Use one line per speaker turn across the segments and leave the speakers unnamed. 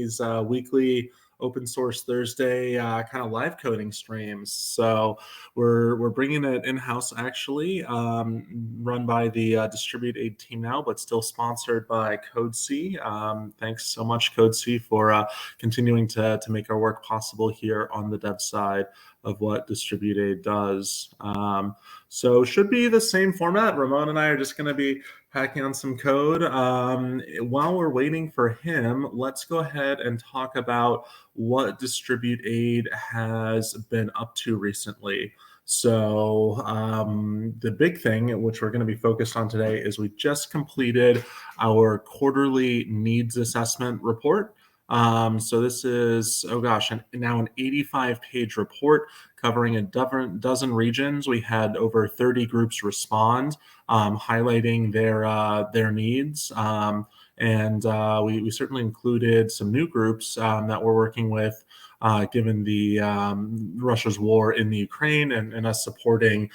these weekly open source Thursday kind of live coding streams. So we're bringing it in-house, actually, run by the Distribute Aid team now, but still sponsored by CodeC. Thanks so much, CodeC, for continuing to make our work possible here on the dev side of what Distribute Aid does. So should be the same format. Ramon and I are just going to be hacking on some code. While we're waiting for him, let's go ahead and talk about what Distribute Aid has been up to recently. So the big thing, which we're going to be focused on today, is we just completed our quarterly needs assessment report. So this is, now an 85-page report covering a dozen regions. We had over 30 groups respond, highlighting their needs. And we certainly included some new groups that we're working with, given the Russia's war in the Ukraine and us supporting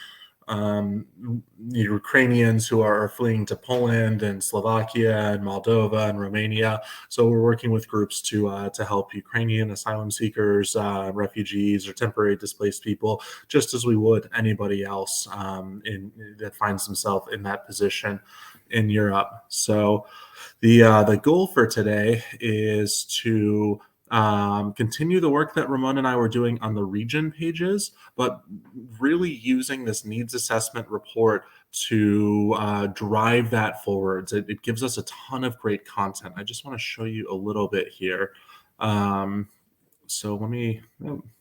Ukrainians who are fleeing to Poland and Slovakia and Moldova and Romania. So we're working with groups to help Ukrainian asylum seekers, refugees, or temporary displaced people, just as we would anybody else that finds himself in that position in Europe. So the goal for today is to continue the work that Ramon and I were doing on the region pages, but really using this needs assessment report to drive that forwards. It gives us a ton of great content. I just want to show you a little bit here. So let me,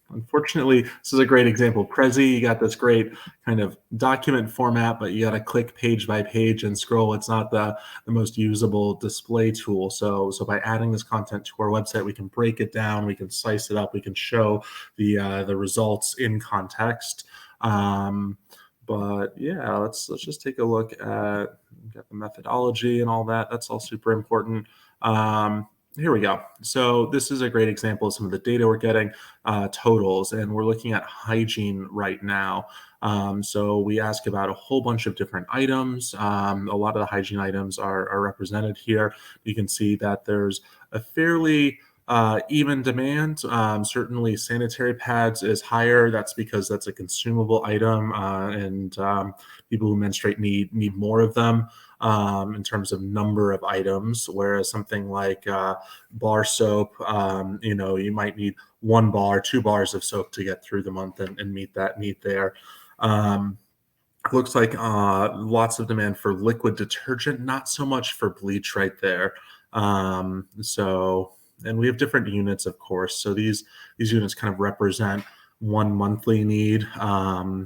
unfortunately, this is a great example. Prezi, you got this great kind of document format, but you got to click page by page and scroll. It's not the most usable display tool. So by adding this content to our website, we can break it down, we can slice it up, we can show the results in context. But yeah, let's just take a look at the methodology and all that. That's all super important. Here we go. So this is a great example of some of the data we're getting, totals, and we're looking at hygiene right now. So we ask about a whole bunch of different items. A lot of the hygiene items are represented here. You can see that there's a fairly even demand. Certainly sanitary pads is higher. That's because that's a consumable item, and people who menstruate need more of them in terms of number of items, whereas something like bar soap, you might need 1 bar, 2 bars of soap to get through the month and meet that need there. Looks like lots of demand for liquid detergent, not so much for bleach right there. And we have different units, of course. So these units kind of represent one monthly need, so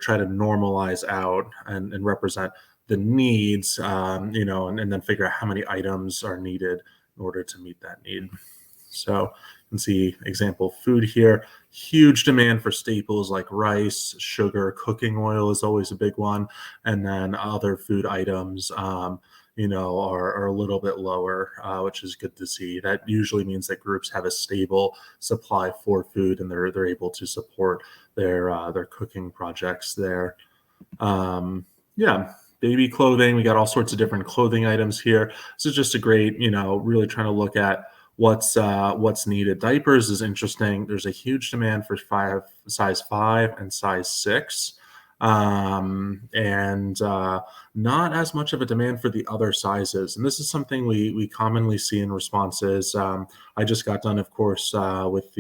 try to normalize out and represent the needs, and then figure out how many items are needed in order to meet that need. So you can see example food here. Huge demand for staples like rice, sugar, cooking oil is always a big one, and then other food items are a little bit lower, which is good to see. That usually means that groups have a stable supply for food and they're able to support their cooking projects there. Baby clothing, we got all sorts of different clothing items here. This is just a great, really trying to look at what's needed. Diapers is interesting. There's a huge demand for size 5 and size 6. Not as much of a demand for the other sizes. And this is something we commonly see in responses. I just got done, of course, with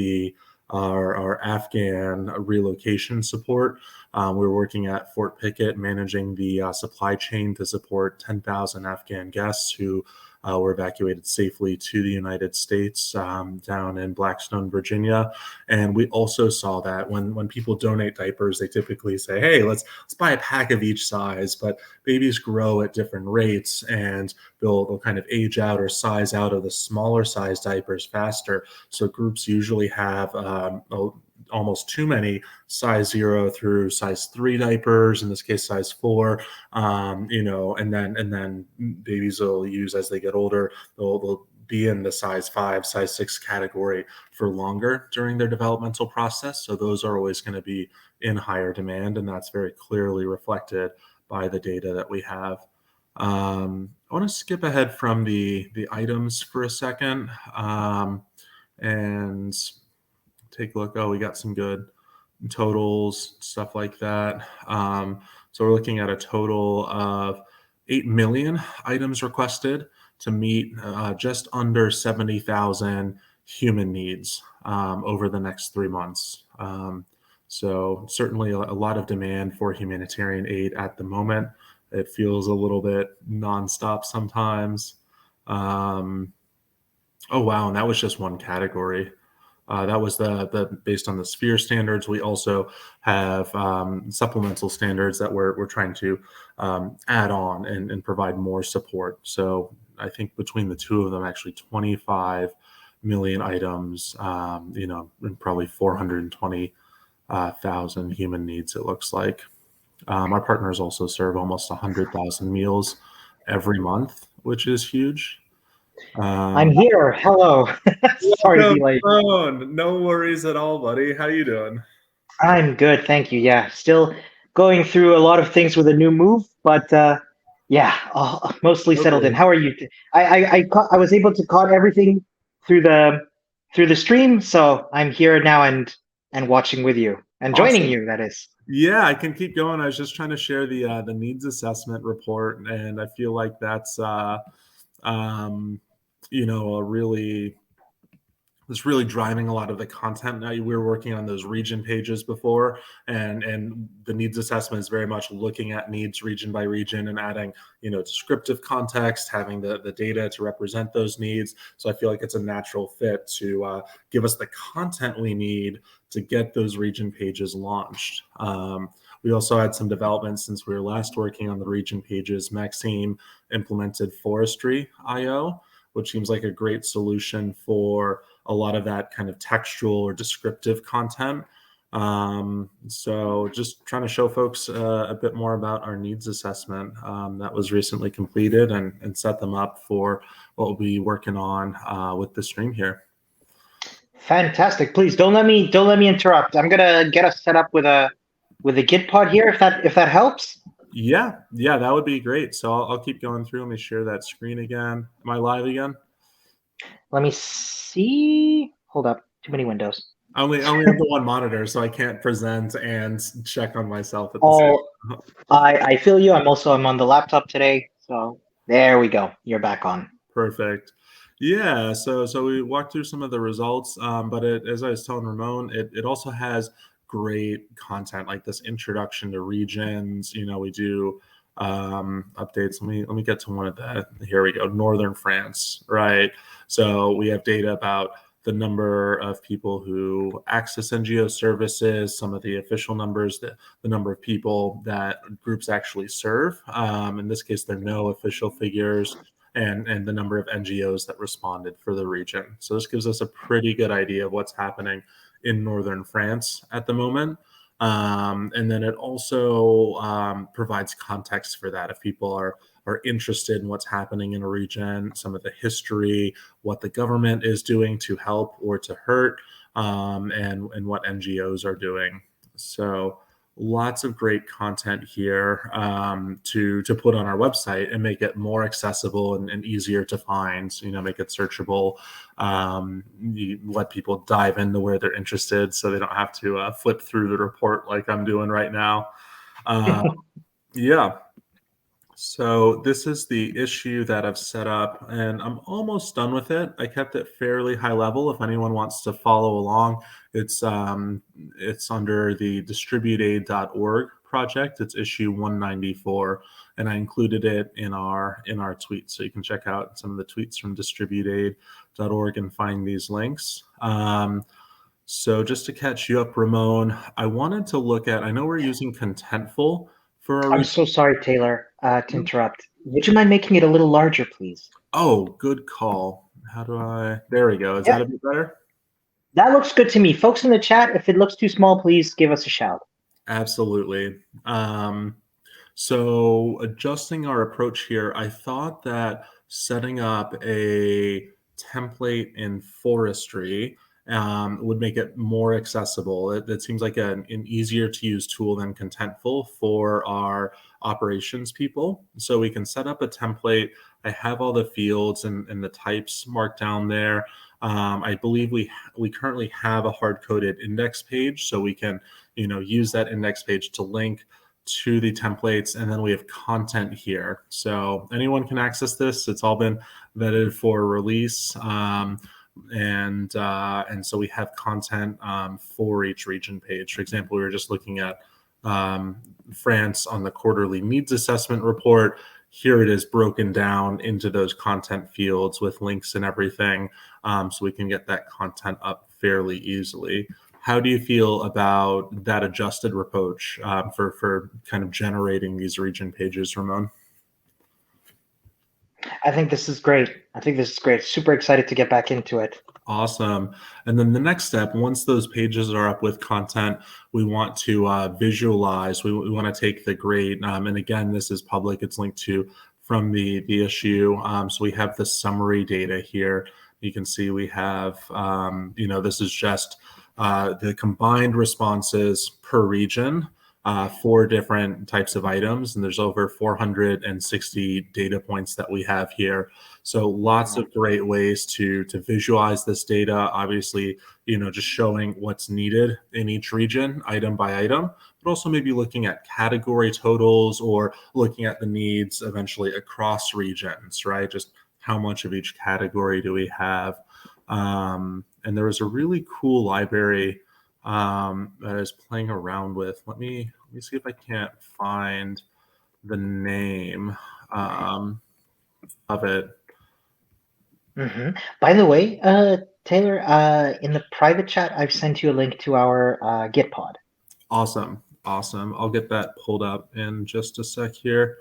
our Afghan relocation support. We're working at Fort Pickett, managing the supply chain to support 10,000 Afghan guests who were evacuated safely to the United States down in Blackstone, Virginia. And we also saw that when people donate diapers, they typically say, hey, let's buy a pack of each size. But babies grow at different rates, and they'll kind of age out or size out of the smaller size diapers faster. So groups usually have almost too many size 0 through size 3 diapers, in this case size 4, and then babies will use, as they get older, they'll be in the size 5, size 6 category for longer during their developmental process. So those are always going to be in higher demand, and that's very clearly reflected by the data that we have. I want to skip ahead from the items for a second, and take a look. Oh, we got some good totals, stuff like that. So we're looking at a total of 8 million items requested to meet just under 70,000 human needs over the next 3 months. So certainly a lot of demand for humanitarian aid at the moment. It feels a little bit nonstop sometimes. Oh wow, and that was just one category. That was the based on the sphere standards. We also have supplemental standards that we're trying to add on and provide more support. So I think between the two of them, actually 25 million items, and probably 420,000 human needs, it looks like. Our partners also serve almost 100,000 meals every month, which is huge.
I'm here. Hello. Sorry to
Welcome,
be late.
Sloan. No worries at all, buddy. How you doing?
I'm good, thank you. Yeah, still going through a lot of things with a new move, but yeah, mostly settled in.
Totally.
How are you? I was able to caught everything through the stream, so I'm here now and watching with you and joining
Awesome.
you. That is
Yeah, I can keep going. I was just trying to share the needs assessment report, and I feel like that's um, a really was really driving a lot of the content. Now we were working on those region pages before, and the needs assessment is very much looking at needs region by region and adding descriptive context, having the data to represent those needs. So I feel like it's a natural fit to give us the content we need to get those region pages launched. We also had some developments since we were last working on the region pages. Maxime implemented Forestry IO, which seems like a great solution for a lot of that kind of textual or descriptive content. So just trying to show folks a bit more about our needs assessment that was recently completed and set them up for what we'll be working on with the stream here.
fantastic. Please don't let me interrupt. I'm gonna get us set up with a Git pod here if that helps.
Yeah, that would be great. So I'll keep going through. Let me share that screen again. Am I live again?
Let me see. Hold up. Too many windows.
I only have the one monitor, so I can't present and check on myself at the same
Oh,
time.
I feel you. I'm on the laptop today, so there we go. You're back on.
Perfect. Yeah, so we walked through some of the results, but as I was telling Ramon, it also has great content like this introduction to regions. We do updates. Let me get to one of the. Here we go. Northern France, right? So we have data about the number of people who access NGO services, some of the official numbers, the number of people that groups actually serve. In this case, there are no official figures and the number of NGOs that responded for the region. So this gives us a pretty good idea of what's happening in northern France at the moment. And then it also provides context for that if people are interested in what's happening in a region, some of the history, what the government is doing to help or to hurt, and what NGOs are doing. So lots of great content here to put on our website and make it more accessible and easier to find. Make it searchable. You let people dive into where they're interested, so they don't have to flip through the report like I'm doing right now. Yeah. So this is the issue that I've set up, and I'm almost done with it. I kept it fairly high level. If anyone wants to follow along, it's under the distributeaid.org project. It's issue 194, and I included it in our tweet, so you can check out some of the tweets from distributeaid.org and find these links. So just to catch you up, Ramon, I wanted to look at. I know we're using Contentful for our
I'm so sorry, Taylor, to interrupt. Would you mind making it a little larger, please?
Oh, good call. How do I? There we go. Is that a
Yep,
bit better?
that looks good to me. Folks in the chat, if it looks too small, please give us a shout.
Absolutely. So adjusting our approach here, I thought that setting up a template in forestry would make it more accessible. It seems like an easier to use tool than Contentful for our operations people. So we can set up a template. I have all the fields and the types marked down there. I believe we currently have a hard-coded index page, so we can use that index page to link to the templates, and then we have content here. So anyone can access this. It's all been vetted for release. And so we have content for each region page. For example, we were just looking at France on the quarterly needs assessment report. Here it is broken down into those content fields with links and everything, so we can get that content up fairly easily. How do you feel about that adjusted approach for kind of generating these region pages, Ramon?
I think this is great. Super excited to get back into it.
Awesome. And then the next step, once those pages are up with content, we want to visualize. We want to take the grade, and again, this is public. It's linked to from the issue. So we have the summary data here. You can see we have, this is just the combined responses per region. 4 different types of items, and there's over 460 data points that we have here. So lots of great ways to visualize this data. Obviously, just showing what's needed in each region, item by item, but also maybe looking at category totals or looking at the needs eventually across regions, right? Just how much of each category do we have? And there was a really cool library that I was playing around with. Let me see if I can't find the name of it.
Mm-hmm. By the way, Taylor, in the private chat, I've sent you a link to our Git pod.
Awesome. I'll get that pulled up in just a sec here.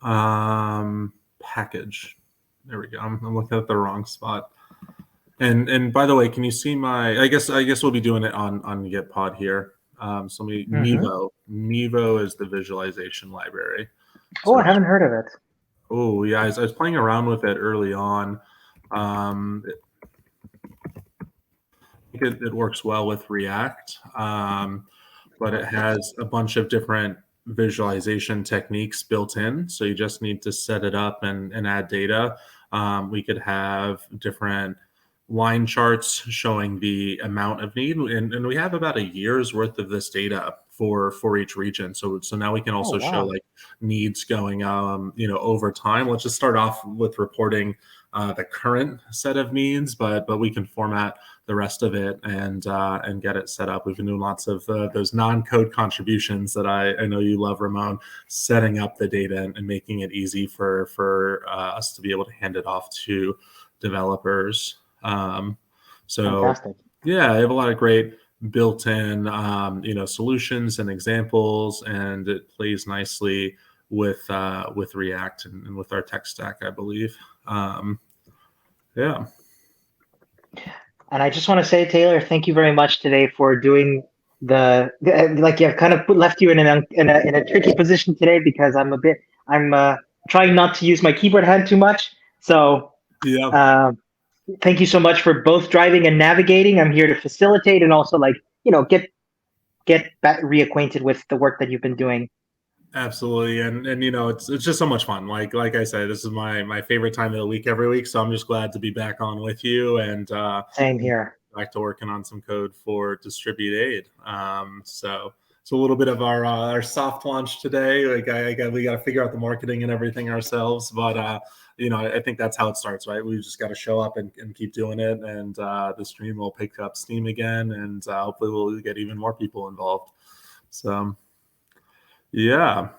Package. There we go. I'm looking at the wrong spot. And by the way, can you see my? I guess we'll be doing it on Gitpod here. So Nevo is the visualization library.
So, I haven't heard of it.
Oh yeah, I was playing around with it early on. I think it works well with React, but it has a bunch of different visualization techniques built in. So you just need to set it up and add data. We could have different line charts showing the amount of need, and we have about a year's worth of this data for each region. So now we can also show like needs going over time. Let's just start off with reporting the current set of needs, but we can format the rest of it and get it set up. We've been doing lots of those non-code contributions that I know you love, Ramon, setting up the data and making it easy for us to be able to hand it off to developers.
Fantastic.
Yeah, I have a lot of great built-in solutions and examples, and it plays nicely with React and with our tech stack, I believe. Yeah.
And I just want to say, Taylor, thank you very much today for doing I've kind of left you in a tricky position today because I'm trying not to use my keyboard hand too much. So yeah. Thank you so much for both driving and navigating. I'm here to facilitate and also get back reacquainted with the work that you've been doing.
Absolutely, and it's just so much fun. Like I said, this is my favorite time of the week every week. So I'm just glad to be back on with you and
same here.
Back to working on some code for Distribute Aid. So it's a little bit of our soft launch today. Like we got to figure out the marketing and everything ourselves, but I think that's how it starts, right? We just got to show up and keep doing it, and the stream will pick up steam again, and hopefully we'll get even more people involved. So yeah,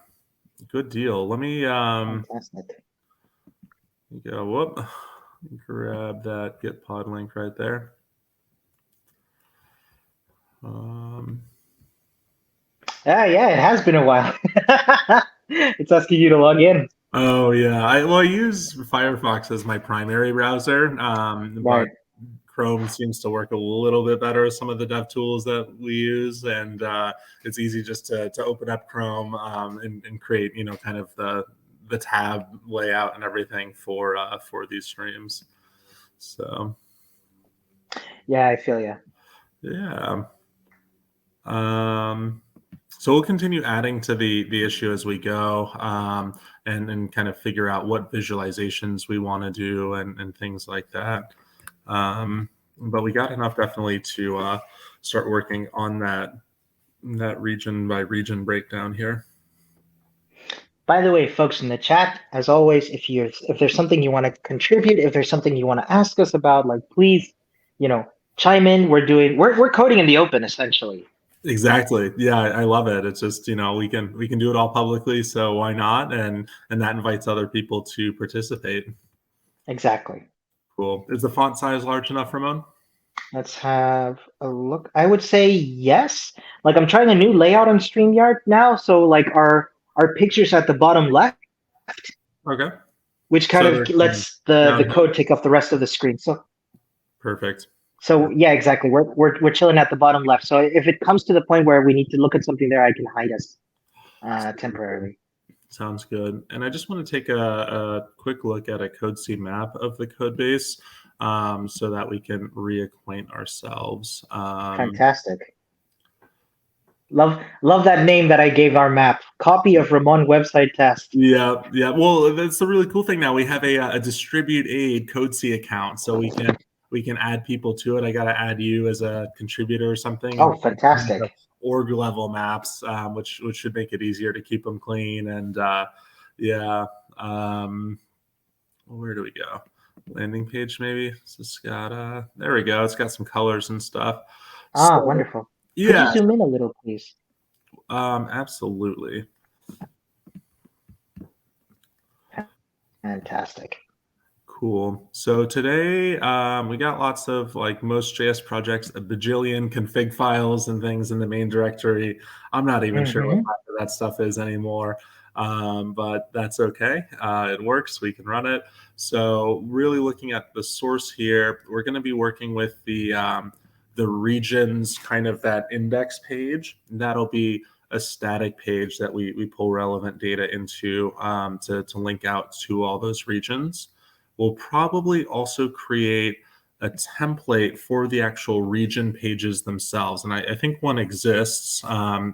good deal. Let me
fantastic.
Grab that Gitpod link right there.
Yeah, it has been a while. It's asking you to log in.
Oh yeah, I use Firefox as my primary browser, but Chrome seems to work a little bit better with some of the dev tools that we use, and it's easy just to open up Chrome and create kind of the tab layout and everything for these streams. So yeah,
I feel you.
Yeah. So we'll continue adding to the issue as we go, and kind of figure out what visualizations we want to do and things like that. But we got enough definitely to start working on that region by region breakdown here.
By the way, folks in the chat, as always, if there's something you want to contribute, if there's something you want to ask us about, like please, chime in. We're coding in the open essentially.
Exactly. Yeah, I love it. It's just, we can do it all publicly, so why not? And that invites other people to participate.
Exactly.
Cool. Is the font size large enough, Ramon?
Let's have a look. I would say yes. Like I'm trying a new layout on StreamYard now, so like our pictures at the bottom left,
Okay.
which kind
So
of lets the code take up the rest of the screen. So
perfect.
So yeah, exactly. We're chilling at the bottom left. So if it comes to the point where we need to look at something there, I can hide us temporarily.
Sounds good. And I just want to take a quick look at a CodeC map of the code base, so that we can reacquaint ourselves.
Fantastic. Love that name that I gave our map. Copy of Ramon website test.
Yeah. Well, that's the really cool thing now. We have a distribute aid CodeC account, so we can add people to it. I got to add you as a contributor or something.
Oh, fantastic.
Org level maps, which should make it easier to keep them clean. And where do we go? Landing page, maybe. So it's got there we go. It's got some colors and stuff.
So, wonderful.
Yeah.
Could you zoom in a little, please?
Absolutely.
Fantastic.
Cool. So today we got lots of like most JS projects, a bajillion config files and things in the main directory. I'm not even sure what that stuff is anymore, but that's okay. It works. We can run it. So really looking at the source here, we're going to be working with the regions, kind of that index page. That'll be a static page that we pull relevant data into to link out to all those regions. We'll probably also create a template for the actual region pages themselves. And I think one exists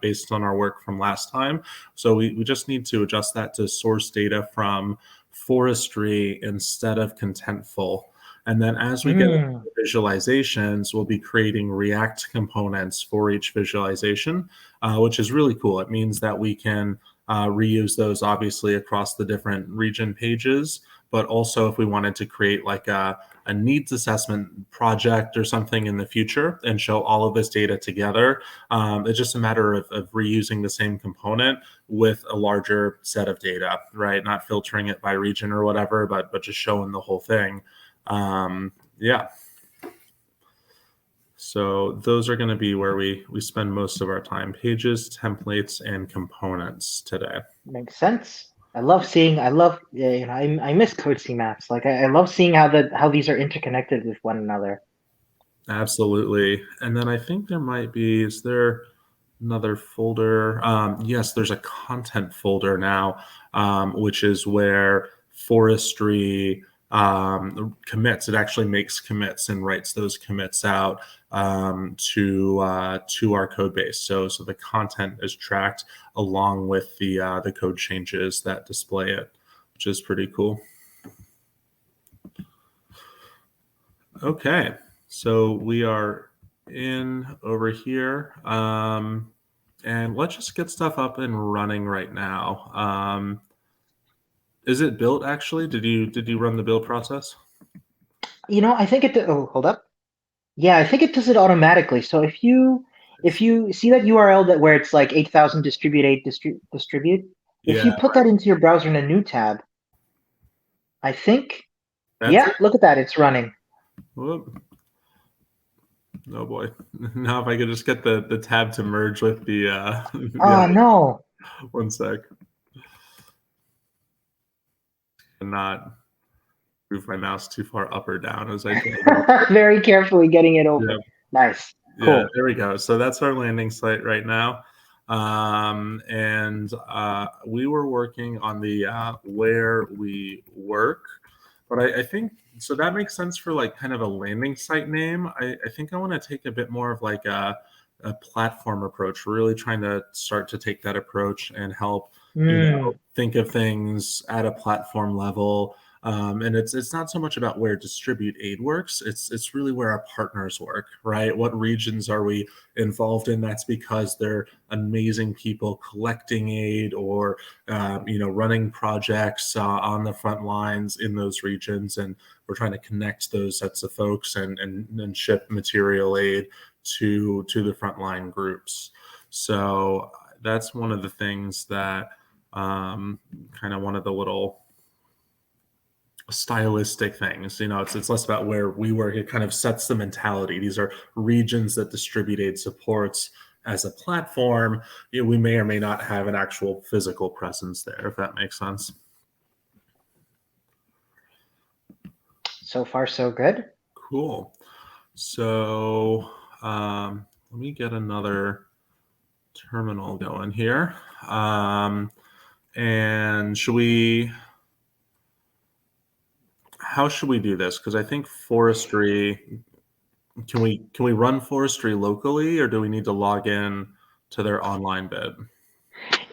based on our work from last time. So we just need to adjust that to source data from forestry instead of contentful. And then as we get into visualizations, we'll be creating React components for each visualization, which is really cool. It means that we can reuse those obviously across the different region pages, but also if we wanted to create like a needs assessment project or something in the future and show all of this data together, it's just a matter of reusing the same component with a larger set of data, right? Not filtering it by region or whatever, but just showing the whole thing. Yeah. So those are going to be where we spend most of our time: pages, templates, and components today.
Makes sense. I miss CodeC maps. Like I love seeing how these are interconnected with one another.
Absolutely. And then I think there might be, is there another folder? Yes, there's a content folder now, which is where forestry commits. It actually makes commits and writes those commits out to our code base. So the content is tracked along with the code changes that display it, which is pretty cool. Okay, so we are in over here, and let's just get stuff up and running right now. Is it built actually? Did you run the build process?
I think it. Oh, hold up. Yeah, I think it does it automatically. So if you see that URL where it's like 8,000 distribute, if you put that into your browser in a new tab, I think. Look at that, it's running.
Whoop. Oh boy! Now if I could just get the tab to merge with the.
No.
1 sec. And not move my mouse too far up or down as I go.
Very carefully getting it open.
Yep.
Nice. Cool.
Yeah, there we go. So that's our landing site right now. And we were working on the where we work, but I think, so that makes sense for like kind of a landing site name. I think I want to take a bit more of like a a platform approach. We're really trying to start to take that approach and help,
Mm.
think of things at a platform level. And it's not so much about where distribute aid works. It's really where our partners work, right? What regions are we involved in? That's because they're amazing people collecting aid or running projects on the front lines in those regions, and we're trying to connect those sets of folks and ship material aid to the frontline groups. So that's one of the things that kind of one of the little stylistic things. It's less about where we work. It kind of sets the mentality. These are regions that distribute aid supports as a platform. We may or may not have an actual physical presence there, if that makes sense.
So far, so good.
Cool. So let me get another terminal going here. And how should we do this? Because I think forestry, can we run forestry locally, or do we need to log in to their online bid?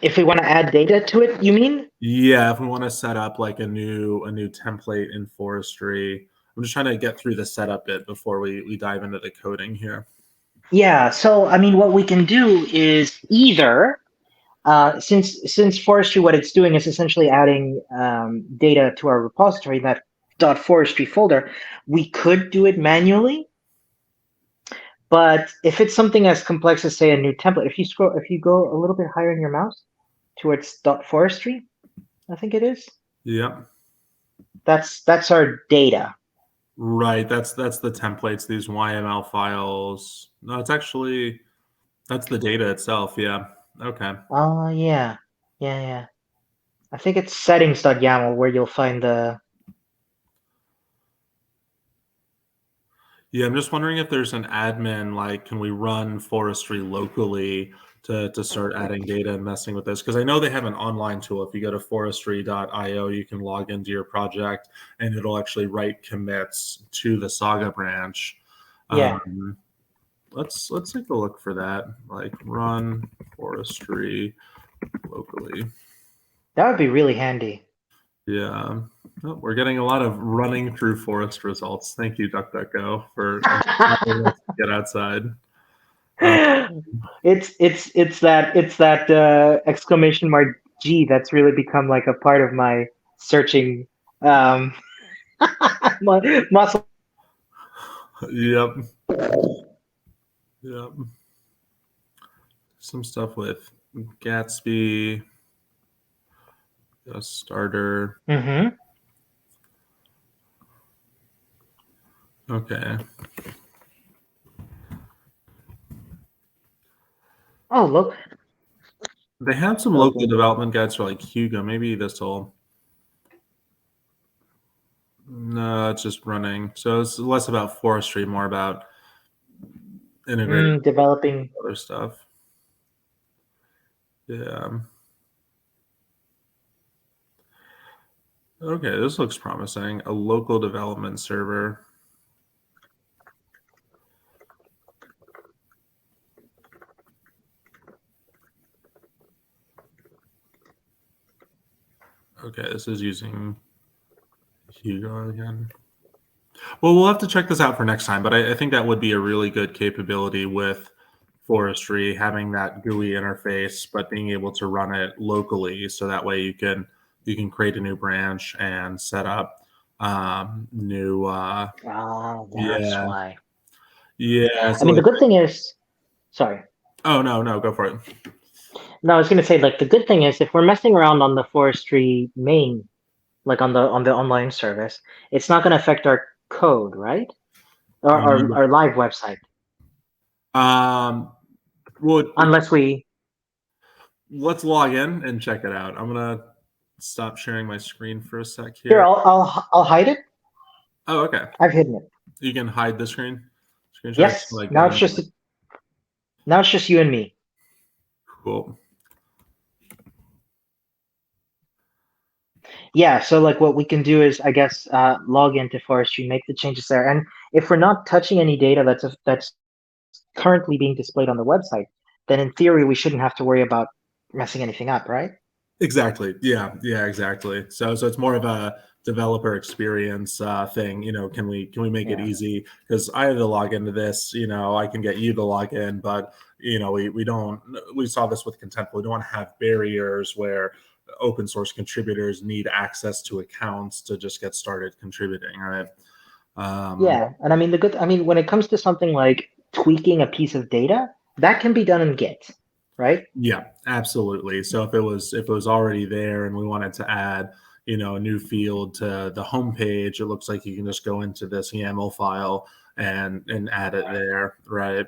If we want to add data to it, you mean?
Yeah, if we want to set up like a new template in forestry. I'm just trying to get through the setup bit before we dive into the coding here.
Yeah. So I mean, what we can do is either since forestry, what it's doing is essentially adding data to our repository, that .forestry folder. We could do it manually, but if it's something as complex as, say, a new template, if you go a little bit higher in your mouse towards .forestry, I think it is.
Yep.
That's our data.
Right. That's the templates, these YML files. No, that's the data itself. Yeah. Okay.
Oh yeah. I think it's settings.yaml where you'll find the.
Yeah, I'm just wondering if there's an admin, like, can we run forestry locally to start adding data and messing with this? Because I know they have an online tool. If you go to forestry.io, you can log into your project and it'll actually write commits to the Saga branch.
Yeah.
Let's take a look for that. Like, run forestry locally.
That would be really handy.
Yeah. Oh, we're getting a lot of running through forest results. Thank you, DuckDuckGo, for letting us get outside.
It's that exclamation mark G that's really become like a part of my searching muscle.
Yep. Some stuff with Gatsby, a starter.
Mm-hmm.
Okay.
Oh, look.
They have some local development guides for like Hugo. Maybe this will. No, it's just running. So it's less about forestry, more about integrating
Developing
other stuff. Yeah. Okay, this looks promising. A local development server. Okay, this is using Hugo again. Well, we'll have to check this out for next time, but I think that would be a really good capability with forestry, having that GUI interface, but being able to run it locally, so that way you can create a new branch and set up new.
that's why.
Yeah.
I mean, the good thing is, sorry.
Oh no, go for it.
No, I was going to say, like, the good thing is if we're messing around on the forestry main, like on the online service, it's not going to affect our code, right? Our live website.
Well,
Unless we.
let's log in and check it out. I'm gonna stop sharing my screen for a sec here.
Here, I'll hide it.
Oh, okay.
I've hidden it.
You can hide the screen.
Yes.
Like,
now it's just you and me.
Cool.
Yeah. So like what we can do is, I guess, log into forestry, make the changes there, and if we're not touching any data that's currently being displayed on the website, then in theory we shouldn't have to worry about messing anything up, right?
Exactly. Yeah. Yeah. Exactly. So it's more of a developer experience thing. Can we make it
Yeah.
easy? Because I have to log into this. I can get you to log in, but we don't. We saw this with Contentful. We don't want to have barriers where open source contributors need access to accounts to just get started contributing. Right. Um,
Yeah, and I mean when it comes to something like tweaking a piece of data, that can be done in Git, right?
Yeah, absolutely. So if it was already there and we wanted to add, a new field to the home page, it looks like you can just go into this YAML file and add it there, right?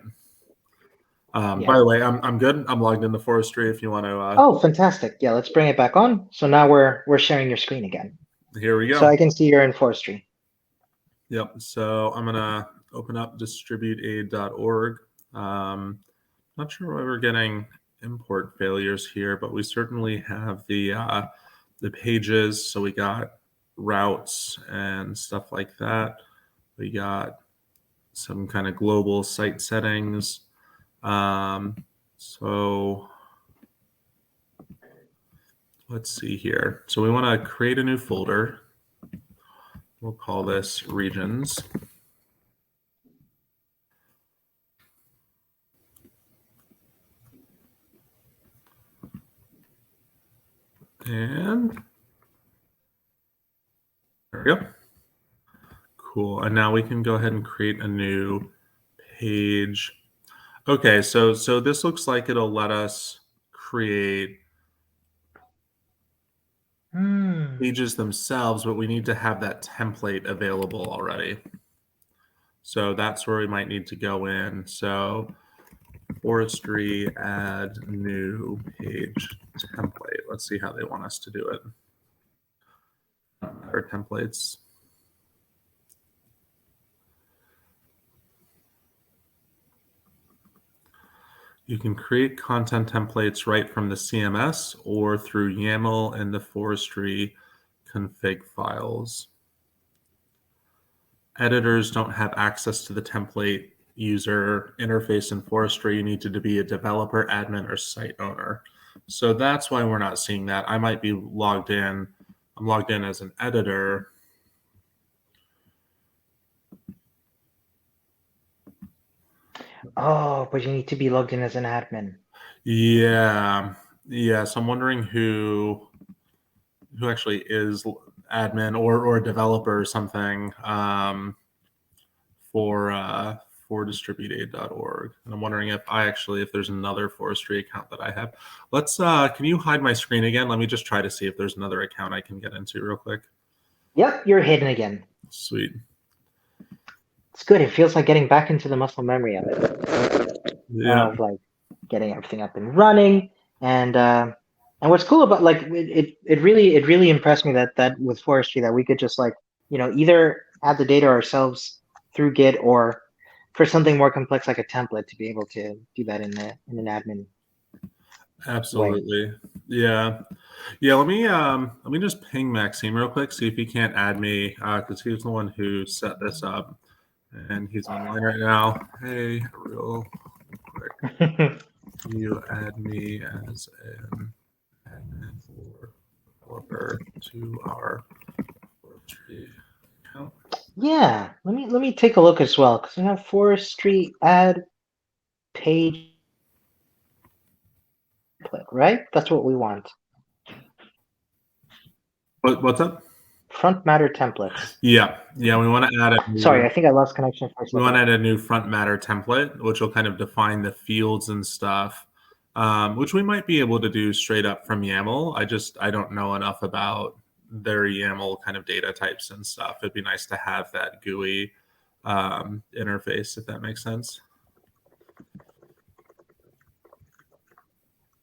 Yeah.
By the way, I'm good. I'm logged into Forestry. If you want to,
Oh, fantastic. Yeah, let's bring it back on. So now we're sharing your screen again.
here we
So
go.
I can see you're in forestry.
Yep. So I'm gonna open up distributeaid.org. Not sure why we're getting import failures here, but we certainly have the pages. So we got routes and stuff like that. We got some kind of global site settings. So let's see here. So we want to create a new folder. We'll call this regions. And there we go. Cool. And now we can go ahead and create a new page. Okay, so this looks like it'll let us create pages themselves, but we need to have that template available already. So that's where we might need to go in. So forestry, add new page template. Let's see how they want us to do it. Our templates. You can create content templates right from the CMS or through YAML and the forestry config files. Editors don't have access to the template user interface in forestry. You need to be a developer, admin, or site owner. So that's why we're not seeing that. I might be logged in. I'm logged in as an editor.
Oh, but you need to be logged in as an admin.
Yeah. So I'm wondering who actually is admin or a developer or something for distributeaid.org. And I'm wondering if there's another forestry account that I have. Can you hide my screen again? Let me just try to see if there's another account I can get into real quick.
Yep, you're hidden again.
Sweet.
It's good. It feels like getting back into the muscle memory of it.
Yeah.
Of like getting everything up and running. And what's cool about like it really impressed me that with forestry that we could just like, either add the data ourselves through Git, or for something more complex like a template to be able to do that in an admin way.
Absolutely. Yeah. Let me just ping Maxime real quick, see if he can't add me, because he was the one who set this up and he's online right now. Hey, real quick, can you add me as an admin or developer to our forestry account?
Yeah, let me take a look as well, because we have forestry add page template, right? That's what we want.
What's up?
Front matter templates.
Yeah, we want to add a
Sorry,
new
I think I lost connection for a
we want
second.
to add a new front matter template, which will kind of define the fields and stuff, which we might be able to do straight up from YAML. I don't know enough about their YAML kind of data types and stuff. It'd be nice to have that GUI interface, if that makes sense.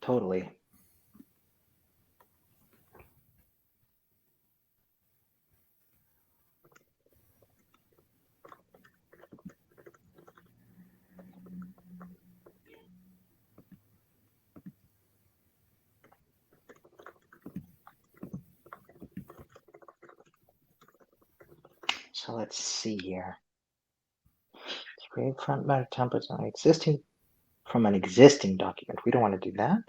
Totally. So let's see here. Create front matter templates on existing from an existing document. We don't want to do that.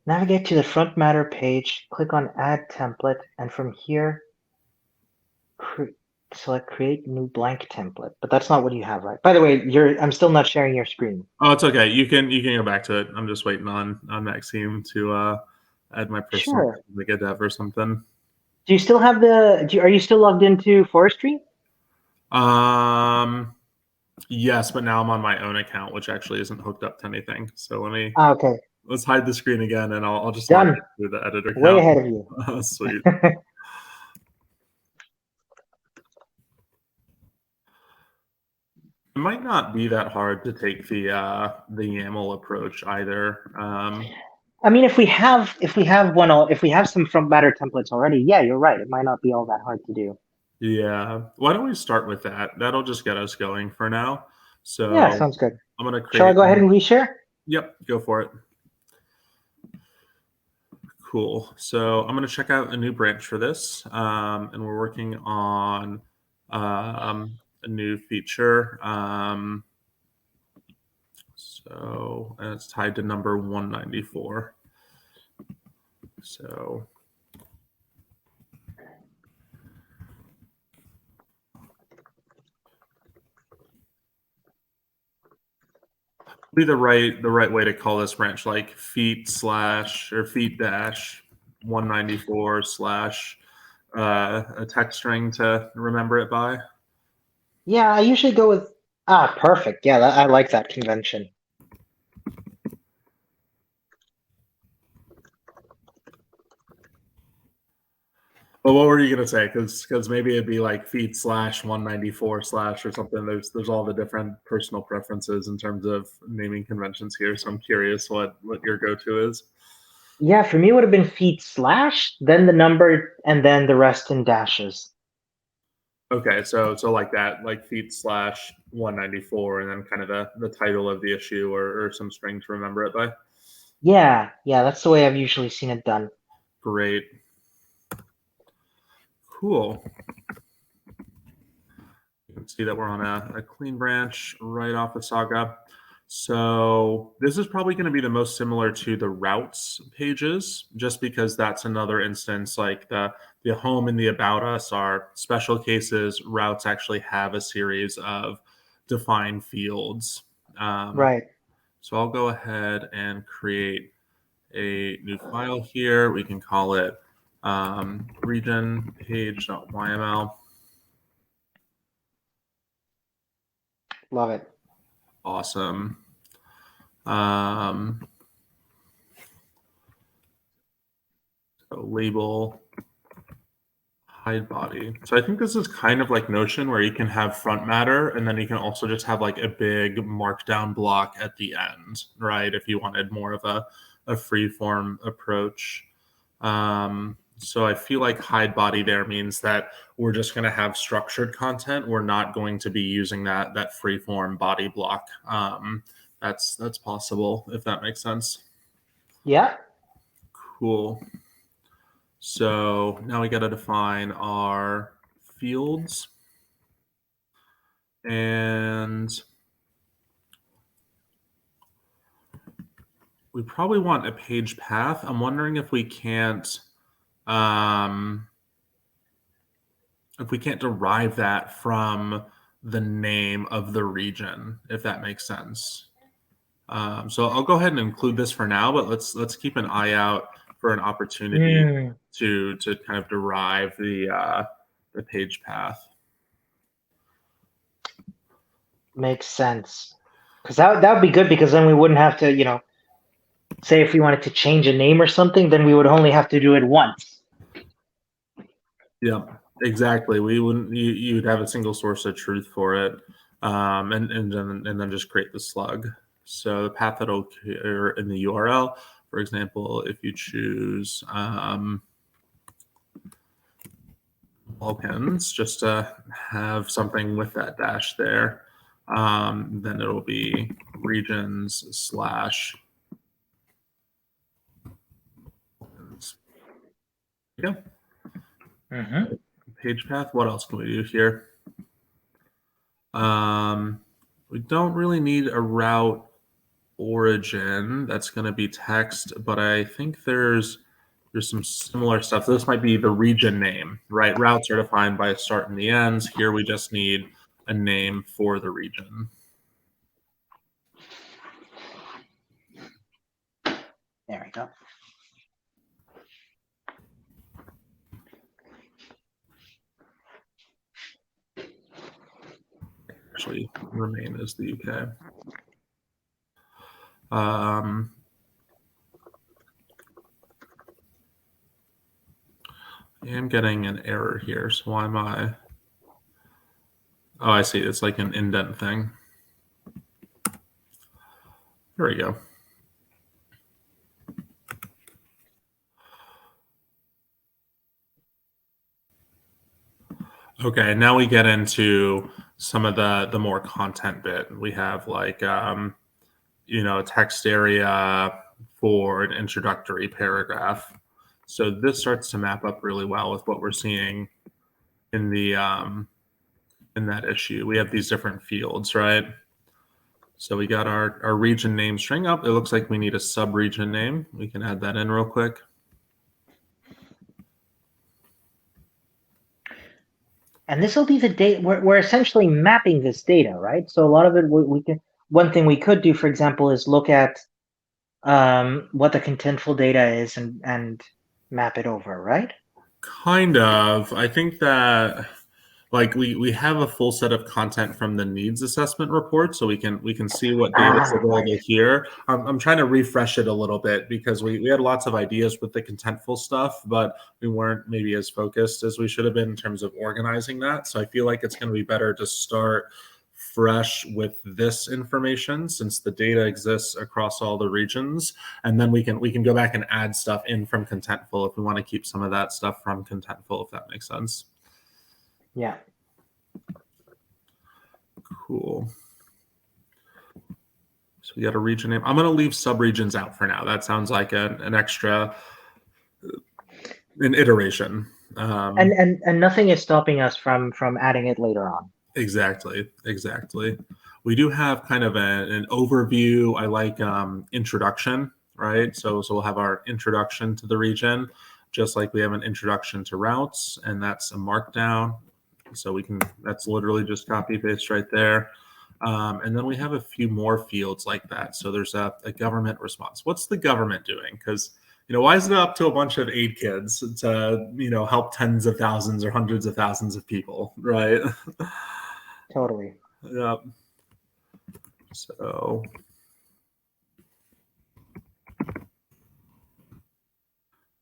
Navigate to the front matter page, click on add template, and from here, select create new blank template. But that's not what you have, right? By the way, I'm still not sharing your screen.
Oh, it's okay. You can go back to it. I'm just waiting on Maxime to add my personal like a dev or something.
Do you still have are you still logged into Forestry?
Yes, but now I'm on my own account, which actually isn't hooked up to anything. So
Okay.
Let's hide the screen again, and I'll just
Done.
log in through the editor account.
Way ahead of you.
Sweet. It might not be that hard to take the YAML approach either.
I mean, if we have some front matter templates already, yeah, you're right. It might not be all that hard to do.
Yeah. Why don't we start with that? That'll just get us going for now. So
yeah, sounds good.
I'm gonna create.
Shall I go ahead and reshare?
Yep, go for it. Cool. So I'm gonna check out a new branch for this, and we're working on a new feature. So and it's tied to number 194. So be the right way to call this branch, like feet dash 194 slash a text string to remember it by.
Yeah, I usually go with perfect. Yeah, I like that convention.
Well, what were you gonna say? Because maybe it'd be like feet slash 194 slash or something. There's all the different personal preferences in terms of naming conventions here. So I'm curious what your go-to is.
Yeah, for me it would have been feet slash, then the number, and then the rest in dashes.
Okay, so like that, like feet slash 194, and then kind of the title of the issue or some string to remember it by.
Yeah, that's the way I've usually seen it done.
Great. Cool. You can see that we're on a clean branch right off the Saga. So this is probably going to be the most similar to the routes pages, just because that's another instance. Like the home and the about us are special cases. Routes actually have a series of defined fields.
Right.
So I'll go ahead and create a new file here. We can call it region page.yml.
Love it.
Awesome. So label hide body. So I think this is kind of like Notion, where you can have front matter and then you can also just have like a big markdown block at the end, right? If you wanted more of a free form approach. So I feel like hide body there means that we're just going to have structured content. We're not going to be using that free form body block. That's possible, if that makes sense.
Yeah.
Cool. So now we got to define our fields, and we probably want a page path. I'm wondering if we can't derive that from the name of the region, if that makes sense. So I'll go ahead and include this for now, but let's keep an eye out for an opportunity to kind of derive the page path.
Makes sense. Because that would be good, because then we wouldn't have to, say if we wanted to change a name or something, then we would only have to do it once.
Yeah, exactly. We wouldn't. You'd have a single source of truth for it, and then just create the slug. So the path that'll appear in the URL, for example, if you choose Balkans, just to have something with that dash there, then it'll be regions / . Yeah.
Mm-hmm.
Page path. What else can we do here? We don't really need a route origin. That's going to be text, but I think there's some similar stuff. This might be the region name, right? Routes are defined by a start and the ends. Here we just need a name for the region.
There we go.
Actually, remain as the UK. I am getting an error here. So why am I? Oh, I see. It's like an indent thing. There we go. Okay, now we get into some of the more content bit. We have like a text area for an introductory paragraph. So this starts to map up really well with what we're seeing in the in that issue. We have these different fields, right? So we got our region name string up. It looks like we need a sub-region name. We can add that in real quick.
And this will be the data. We're essentially mapping this data, right? So a lot of it we can. One thing we could do, for example, is look at what the contentful data is and map it over, right?
Kind of. I think that like we have a full set of content from the needs assessment report, so we can see what data is available
Right.
here. I'm trying to refresh it a little bit because we had lots of ideas with the contentful stuff, but we weren't maybe as focused as we should have been in terms of organizing that. So I feel like it's going to be better to start fresh with this information since the data exists across all the regions, and then we can go back and add stuff in from contentful if we want to keep some of that stuff from contentful, if that makes sense.
Yeah.
Cool. So we got a region name. I'm going to leave subregions out for now. That sounds like an extra an iteration.
And nothing is stopping us from adding it later on.
Exactly. We do have kind of an overview. I like introduction, right? So we'll have our introduction to the region, just like we have an introduction to routes, and that's a markdown. So that's literally just copy paste right there. And then we have a few more fields like that. So there's a government response. What's the government doing? Because why is it up to a bunch of aid kids to help tens of thousands or hundreds of thousands of people, right?
Totally.
Yep. So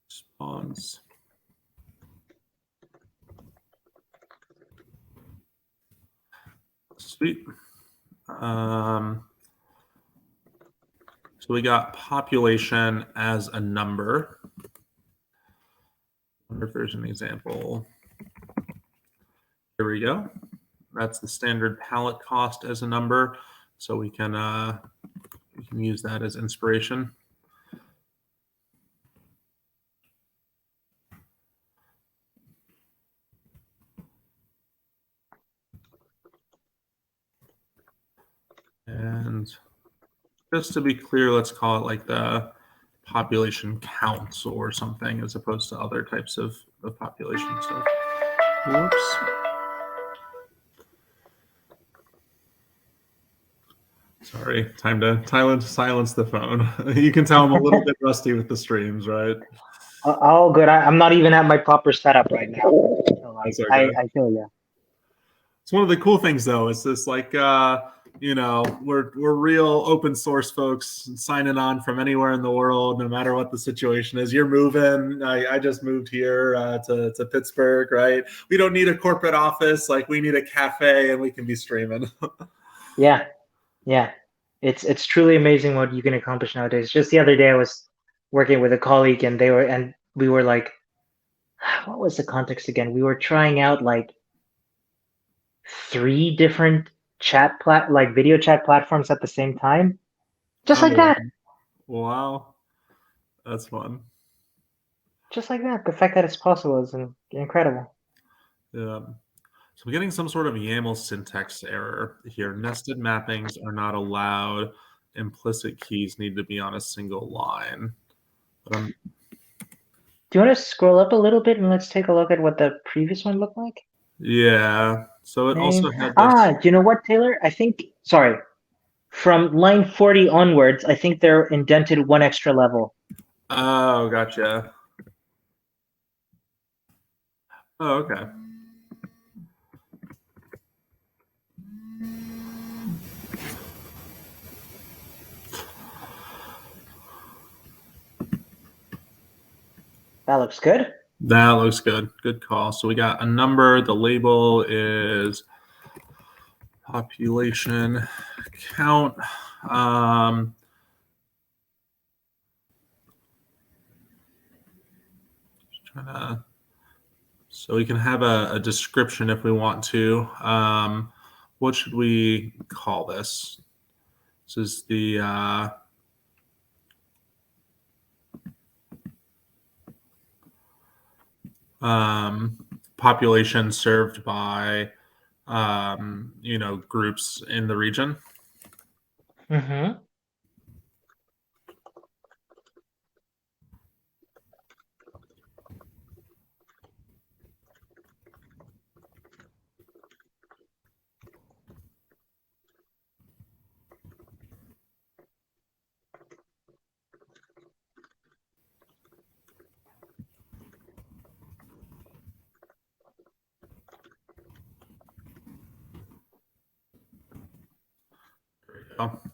response. Sweet. So we got population as a number. I wonder if there's an example. Here we go. That's the standard pallet cost as a number. So we can use that as inspiration. And just to be clear, let's call it like the population counts or something as opposed to other types of population stuff. Whoops. Sorry, time to silence the phone. You can tell I'm a little bit rusty with the streams, right?
Oh, good. I'm not even at my proper setup right now. So
That's okay.
I feel you.
It's one of the cool things, though. It's just like we're real open source folks signing on from anywhere in the world, no matter what the situation is. You're moving. I just moved here to Pittsburgh, right? We don't need a corporate office. Like we need a cafe, and we can be streaming.
Yeah. It's truly amazing what you can accomplish nowadays. Just the other day, I was working with a colleague, and we were like, what was the context again? We were trying out like 3 different video chat platforms at the same time, just like that.
Wow, that's fun.
Just like that. The fact that it's possible is incredible.
So I'm getting some sort of YAML syntax error here. Nested mappings are not allowed. Implicit keys need to be on a single line. But
Do you want to scroll up a little bit and let's take a look at what the previous one looked like?
yeah. So it
Name.
also had this.
Do you know what, Taylor? Sorry, from line 40 onwards, I think they're indented one extra level.
Oh, gotcha. Oh, okay.
That looks good.
That looks good. Good call. So we got a number. The label is population count. So we can have a description if we want to. What should we call this? This is the population served by groups in the region.
Mm-hmm.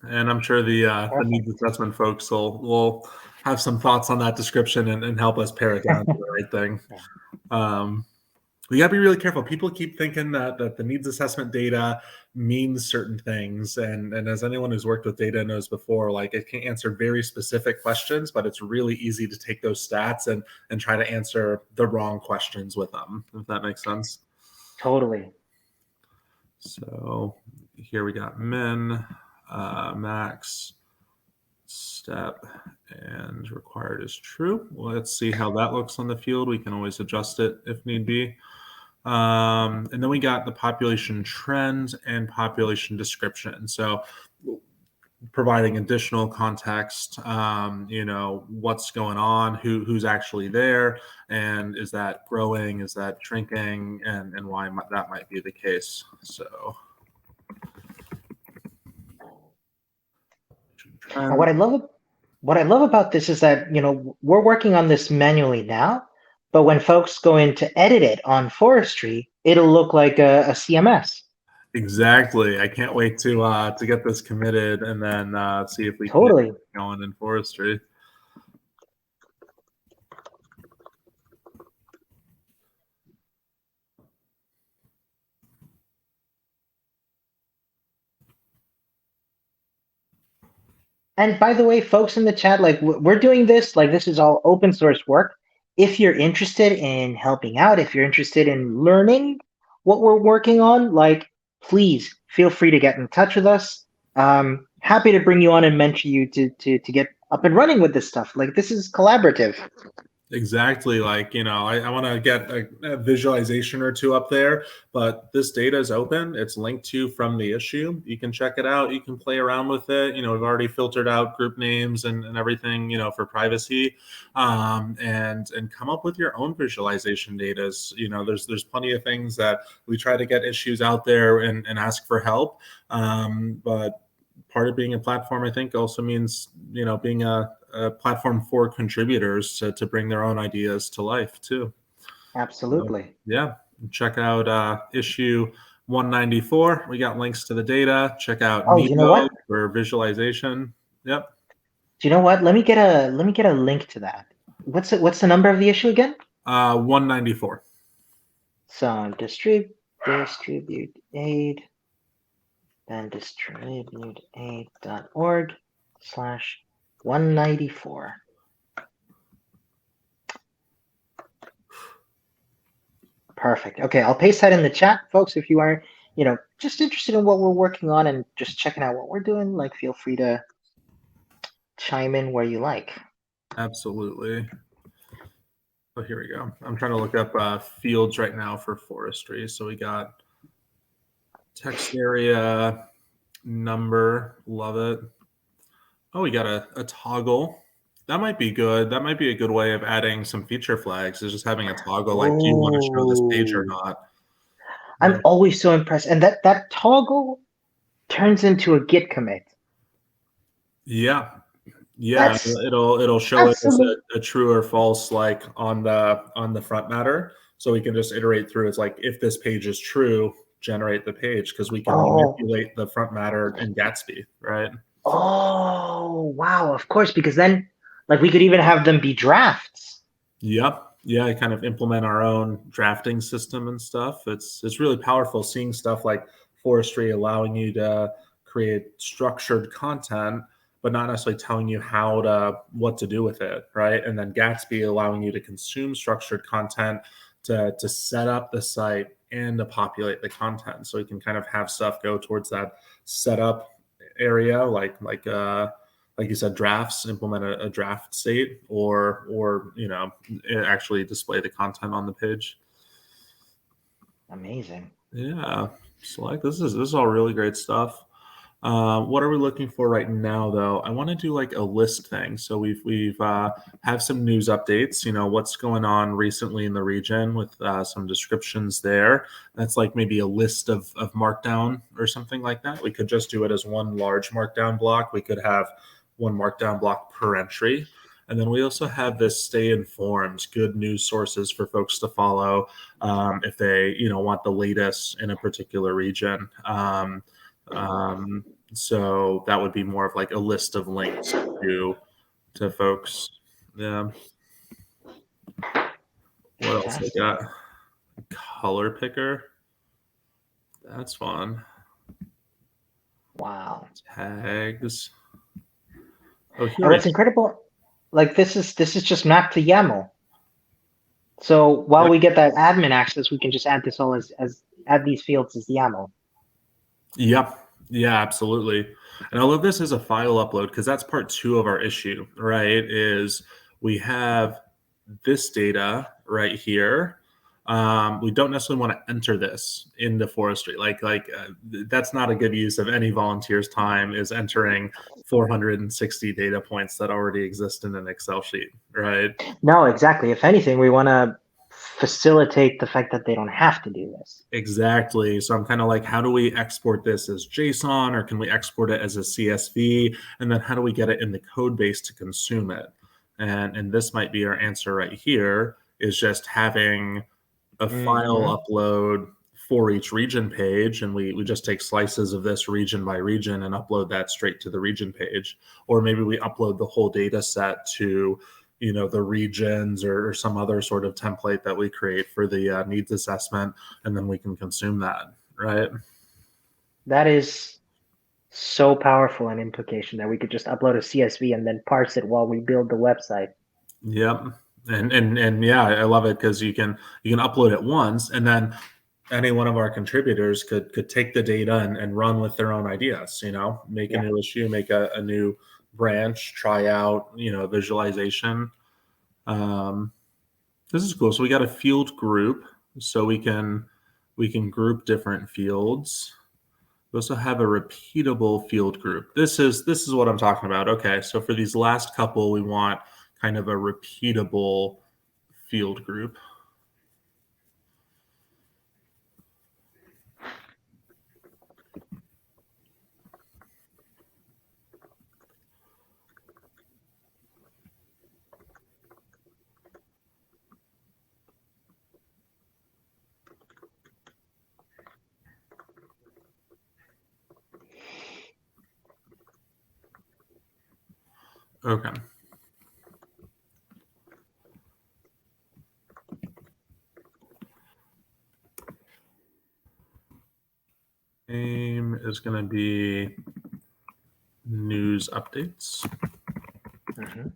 And I'm sure the needs assessment folks will have some thoughts on that description and help us pare it down to the right thing. We got to be really careful. People keep thinking that the needs assessment data means certain things. And as anyone who's worked with data knows before, like it can answer very specific questions, but it's really easy to take those stats and try to answer the wrong questions with them, if that makes sense.
Totally.
So here we got min, max, step, and required is true. Well, let's see how that looks on the field. We can always adjust it if need be. And then we got the population trends and population description. So providing additional context, what's going on, who's actually there, and is that growing, is that shrinking, and why that might be the case. So
And what I love about this is that, we're working on this manually now, but when folks go in to edit it on forestry, it'll look like a CMS.
Exactly. I can't wait to get this committed and then see if we can
Totally.
get it going in forestry.
And by the way, folks in the chat, like we're doing this, like this is all open source work. If you're interested in helping out, if you're interested in learning what we're working on, like please feel free to get in touch with us. Happy to bring you on and mentor you to get up and running with this stuff. Like this is collaborative.
Exactly. Like, I want to get a visualization or two up there, but this data is open. It's linked to from the issue. You can check it out. You can play around with it. We've already filtered out group names and everything, for privacy, and come up with your own visualization data. There's plenty of things that we try to get issues out there and ask for help. But part of being a platform, I think, also means, being a platform for contributors to bring their own ideas to life too.
Absolutely.
So, yeah, check out issue 194. We got links to the data. Check out Nevo for visualization. Yep.
Do you know what? Let me get a link to that. What's the number of the issue again?
194.
So distribute aid, then distributeaid.org/194. Perfect. Okay, I'll paste that in the chat, folks. If you are, just interested in what we're working on and just checking out what we're doing, like feel free to chime in where you like.
Absolutely. Oh, here we go. I'm trying to look up fields right now for forestry. So we got text area, number, love it. Oh, we got a toggle. That might be good. That might be a good way of adding some feature flags, is just having a toggle like, do you want to show this page or
Oh,
not?
I'm always so impressed. And that toggle turns into a Git commit.
Yeah. Yeah,
That's
it'll show it as
absolute.
a true or false, like on the front matter. So we can just iterate through. It's like, if this page is true, generate the page, because we can
Oh,
manipulate the front matter in Gatsby, right?
oh, wow. Of course, because then, like, we could even have them be drafts.
Yep. Yeah, kind of implement our own drafting system and stuff. It's really powerful seeing stuff like forestry allowing you to create structured content, but not necessarily telling you what to do with it, right? And then Gatsby allowing you to consume structured content to set up the site and to populate the content. So you can kind of have stuff go towards that setup area, like you said, drafts, implement a draft state, or actually display the content on the page.
Amazing.
Yeah, so like this is all really great stuff. What are we looking for right now, though? I want to do like a list thing. So we've have some news updates. What's going on recently in the region with some descriptions there. That's like maybe a list of Markdown or something like that. We could just do it as one large Markdown block. We could have one Markdown block per entry. And then we also have this stay informed, good news sources for folks to follow if they want the latest in a particular region. So that would be more of like a list of links to folks. Yeah. What else I
Fantastic.
got? Color picker. That's fun.
Wow.
Tags. Oh, here
And
we
what's incredible, like this is just mapped to YAML. So while
Yep.
we get that admin access, we can just add this all as add these fields as YAML.
Yep. Yeah, absolutely. And I love this as a file upload, because that's part two of our issue, right? Is we have this data right here. We don't necessarily want to enter this into forestry. That's not a good use of any volunteer's time, is entering 460 data points that already exist in an Excel sheet, right?
No, exactly. If anything, we want to facilitate the fact that they don't have to do this.
Exactly. So I'm kind of like, how do we export this as JSON, or can we export it as a CSV? And then how do we get it in the code base to consume it? And this might be our answer right here, is just having a
Mm-hmm.
file upload for each region page, and we just take slices of this region by region and upload that straight to the region page. Or maybe we upload the whole data set to the regions, or some other sort of template that we create for the needs assessment, and then we can consume that, right?
That is so powerful an implication that we could just upload a CSV and then parse it while we build the website.
Yep. And yeah, I love it, because you can upload it once, and then any one of our contributors could take the data and run with their own ideas, make a
Yeah.
new issue, make a new branch, try out visualization. um, this is cool. So we got a field group, so we can group different fields. We also have a repeatable field group. This is what I'm talking about. Okay, so for these last couple, we want kind of a repeatable field group. Okay. Name is going to be news updates.
Mm-hmm.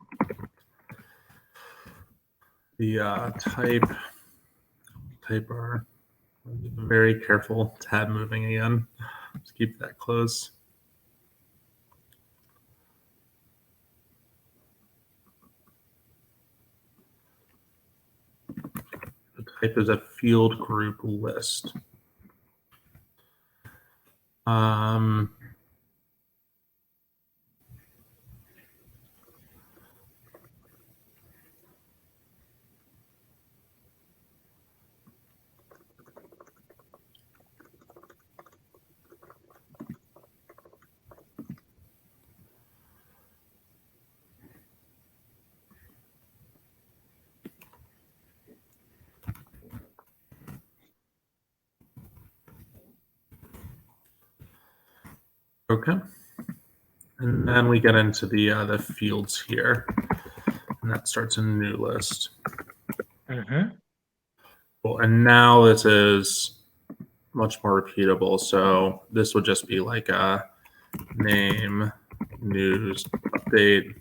The type our very careful tab moving again. Just keep that closed. type is a field group list. Um, okay. And then we get into the fields here, and that starts a new list.
Mm-hmm.
Cool. And now this is much more repeatable. So this would just be like a name, news, update.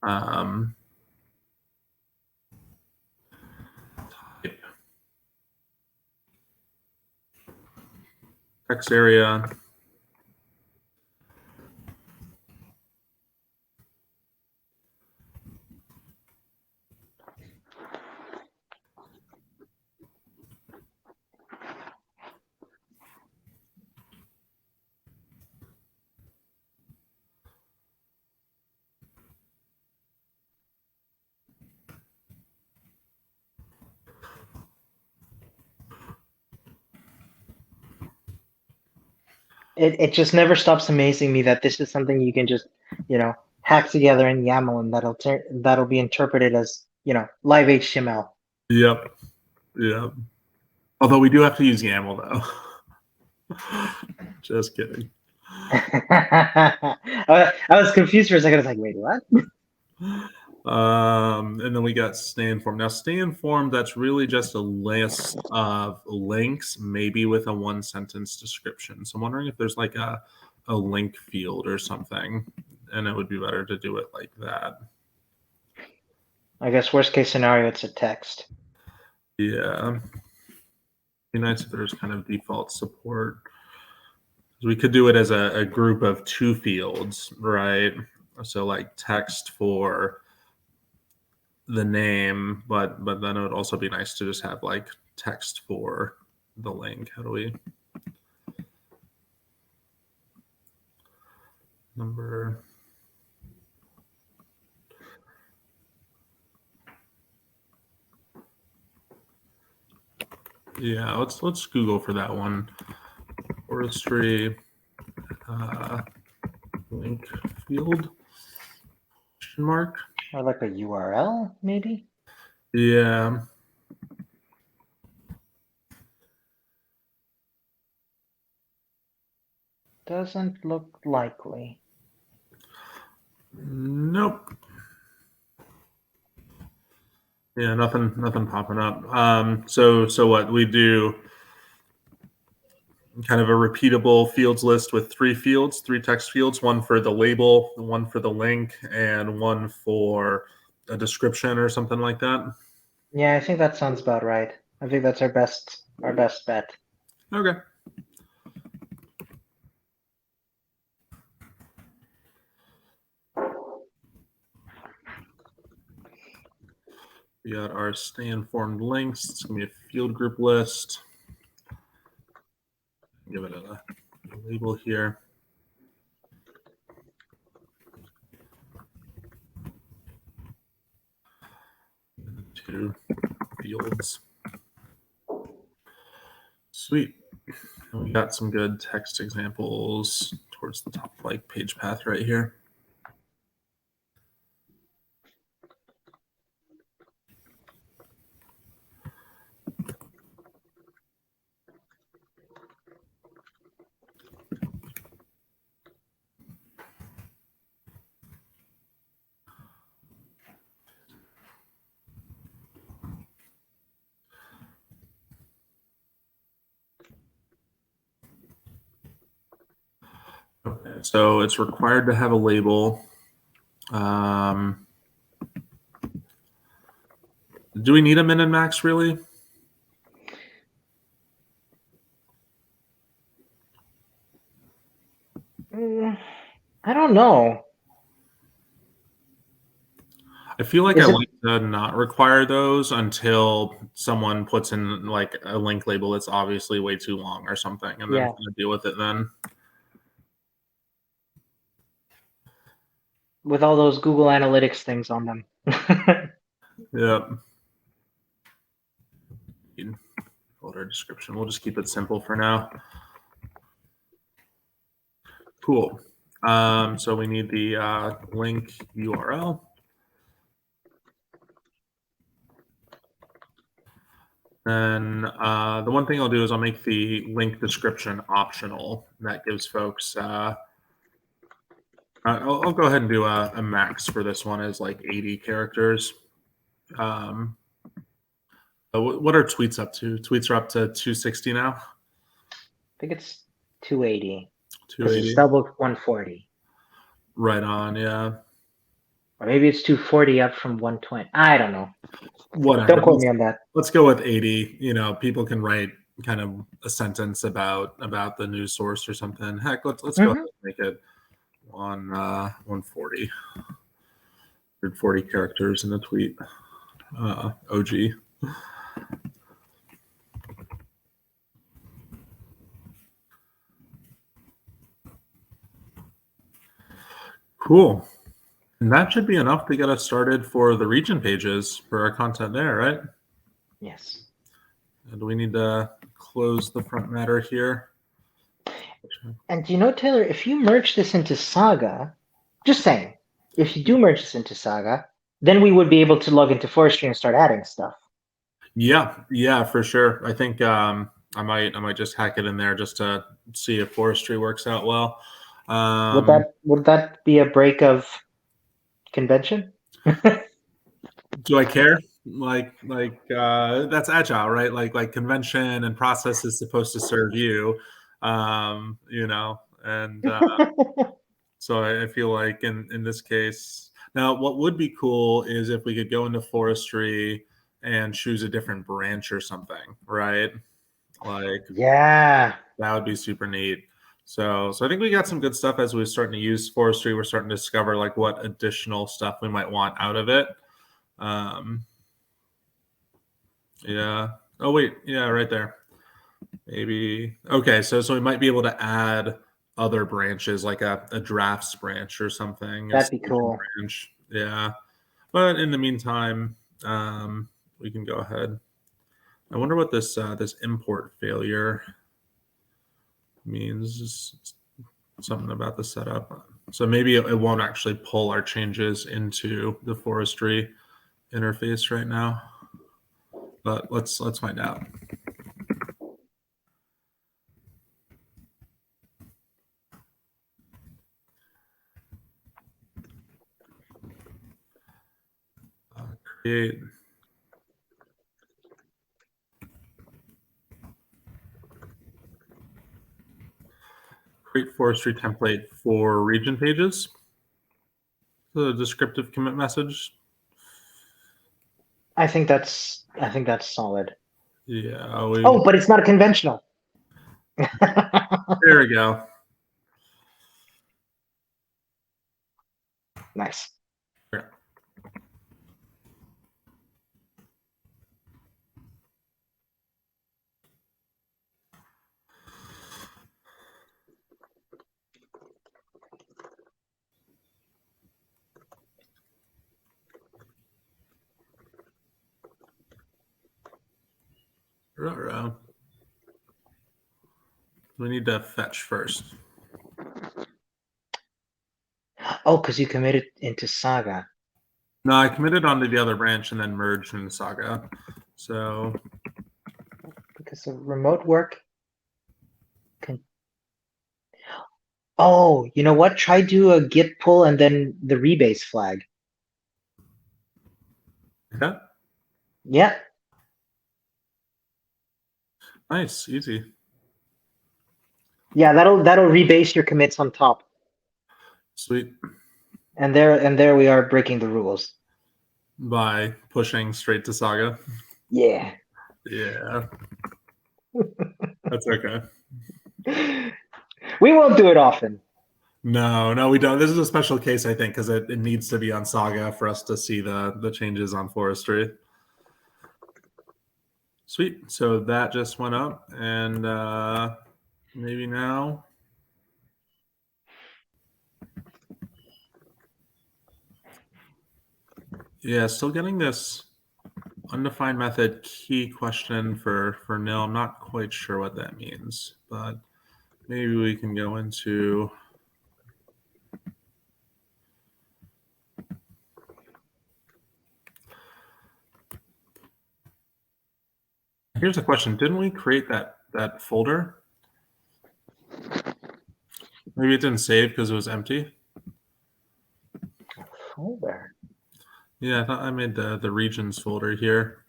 Type, text area.
It just never stops amazing me that this is something you can just, hack together in YAML and that'll be interpreted as, live HTML.
Yep. Yep. Although we do have to use YAML though. Just kidding.
I was confused for a second. I was like, wait, what?
And then we got stay informed. Now, stay informed, that's really just a list of links, maybe with a one sentence description. So I'm wondering if there's like a link field or something, and it would be better to do it like that.
I guess worst case scenario, it's a text.
Yeah. Be nice if there's kind of default support. We could do it as a group of two fields, right? So like text for the name, but then it would also be nice to just have like text for the link. How do we number? Yeah, let's Google for that one. Forestry link field question mark.
Or like a URL, maybe?
Yeah.
Doesn't look likely.
Nope. Yeah, nothing popping up. So what we do, kind of a repeatable fields list with three text fields, one for the label, one for the link, and one for a description or something like that.
Yeah, I think that sounds about right. I think that's our best bet.
Okay. We got our stay informed links. It's gonna be a field group list. Give it a label here. Two fields. Sweet. And we got some good text examples towards the top, like page path right here. Okay, so it's required to have a label. Do we need a min and max really?
I don't know.
I feel like I
Is it?
like to not require those until someone puts in like a link label that's obviously way too long or something, and then
Yeah.
kind of deal with it then.
With all those Google Analytics things on them.
Yep. Folder description. We'll just keep it simple for now. Cool. So we need the link URL. Then the one thing I'll do is I'll make the link description optional. That gives folks. I'll go ahead and do a max for this one as like 80 characters. What are tweets up to? Tweets are up to 260 now.
I think it's 280. Because
280.
it's doubled 140.
Right on. Yeah.
Or maybe it's 240 up from 120. I don't know.
Whatever.
Don't quote me on that.
Let's go with 80. People can write kind of a sentence about the news source or something. Heck, let's go ahead and make it 140. 140 characters in a tweet. OG. Cool. And that should be enough to get us started for the region pages for our content there, right?
Yes.
And do we need to close the front matter here?
And Taylor, if you merge this into Saga, just saying, if you do merge this into Saga, then we would be able to log into Forestry and start adding stuff.
Yeah, for sure. I think I might just hack it in there just to see if Forestry works out well.
Would that be a break of convention?
Do I care? That's agile, right? Like convention and process is supposed to serve you, and so I feel like in this case, now what would be cool is if we could go into Forestry and choose a different branch or something, right?
Yeah,
that would be super neat. So I think we got some good stuff as we're starting to use Forestry. We're starting to discover like what additional stuff we might want out of it. Yeah. Oh wait, yeah, right there. Maybe. Okay, so we might be able to add other branches, like a drafts branch or something.
That'd be cool.
Branch. Yeah. But in the meantime, we can go ahead. I wonder what this import failure means. It's something about the setup. So maybe it won't actually pull our changes into the Forestry interface right now. But let's find out. Create. Create Forestry template for region pages. The descriptive commit message.
I think that's solid.
Yeah.
Oh, but it's not conventional.
There we go.
Nice.
Yeah. We need to fetch first.
Oh, because you committed into Saga.
No, I committed onto the other branch and then merged in Saga. So
because of remote work can. Oh, you know what? Try do a git pull and then the rebase flag.
yeah.
Yeah.
Nice, easy.
Yeah, that'll rebase your commits on top.
Sweet.
And there we are breaking the rules.
By pushing straight to Saga.
Yeah.
Yeah. That's okay.
We won't do it often.
No, we don't. This is a special case, I think, because it needs to be on Saga for us to see the changes on forestry. Sweet. So that just went up, and maybe now. Yeah, still getting this undefined method key question for nil. I'm not quite sure what that means, but maybe we can go into. Here's a question. Didn't we create that folder? Maybe it didn't save because it was empty.
Folder.
Yeah, I thought I made the regions folder here.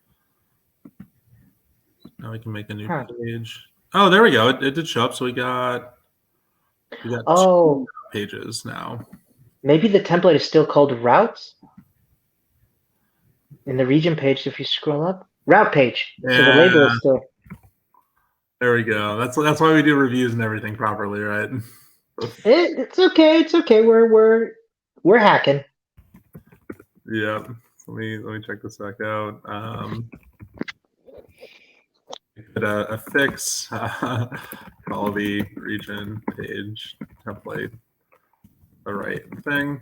Now we can make a new page. Oh, there we go. It did show up. So we got
Oh,
2 pages now.
maybe the template is still called routes in the region page. If you scroll up, route page.
Yeah.
So the label is still.
There we go. That's why we do reviews and everything properly, right?
It's okay. It's okay. We're hacking.
Yeah. Let me check this back out. A fix. Call the region page template the right thing.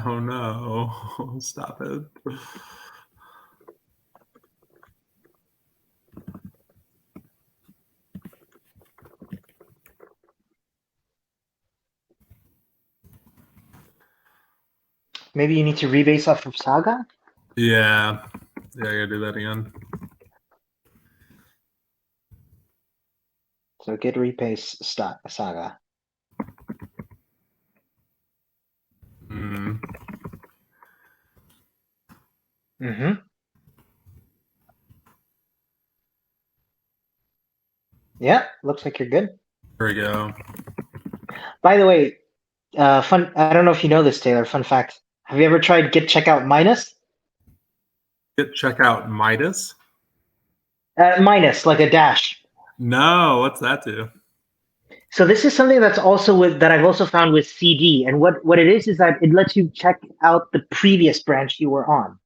Oh no, stop it.
Maybe you need to rebase off of Saga.
Yeah, I gotta do that again.
So git rebase Saga. Mm-hmm. Yeah, looks like you're good.
There we go.
By the way, fun. I don't know if you know this, Taylor. Fun fact: have you ever tried git checkout minus?
Git checkout Midas?
Minus, like a dash.
No, what's that do?
So this is something that's also that I've also found with CD, and what it is that it lets you check out the previous branch you were on.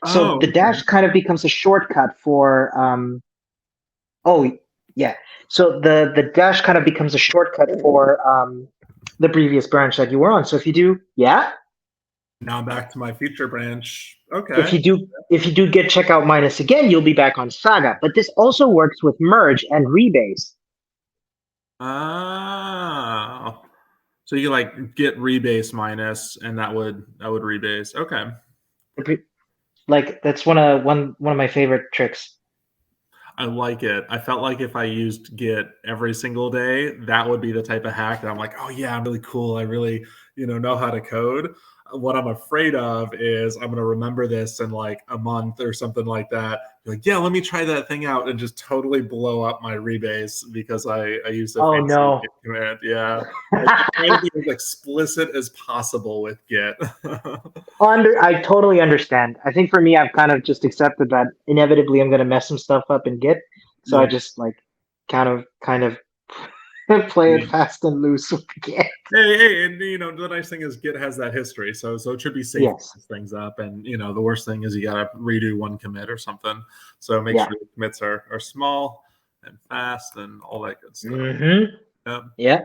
So the dash kind of becomes a shortcut for. Oh yeah. So the dash kind of becomes a shortcut for the previous branch that you were on. So if you do, yeah.
Now I'm back to my feature branch. Okay.
If you do get checkout minus again, you'll be back on Saga. But this also works with merge and rebase.
Oh. So you like get rebase minus, and that would rebase. Okay.
Like that's one of my favorite tricks.
I like it. I felt like if I used Git every single day, that would be the type of hack that I'm like, oh yeah, I'm really cool. I really, know how to code. What I'm afraid of is I'm going to remember this in like a month or something like that. Like, yeah, let me try that thing out and just totally blow up my rebase because I used a fancy Git command. Yeah. I try to be as explicit as possible with Git.
I totally understand. I think for me, I've kind of just accepted that inevitably I'm going to mess some stuff up in Git. So I just like kind of play it fast and loose with Git.
Hey, and the nice thing is Git has that history, so it should be safe to mess things up. And the worst thing is you gotta redo one commit or something. So make sure the commits are small and fast and all that good stuff.
Mm-hmm. Yeah.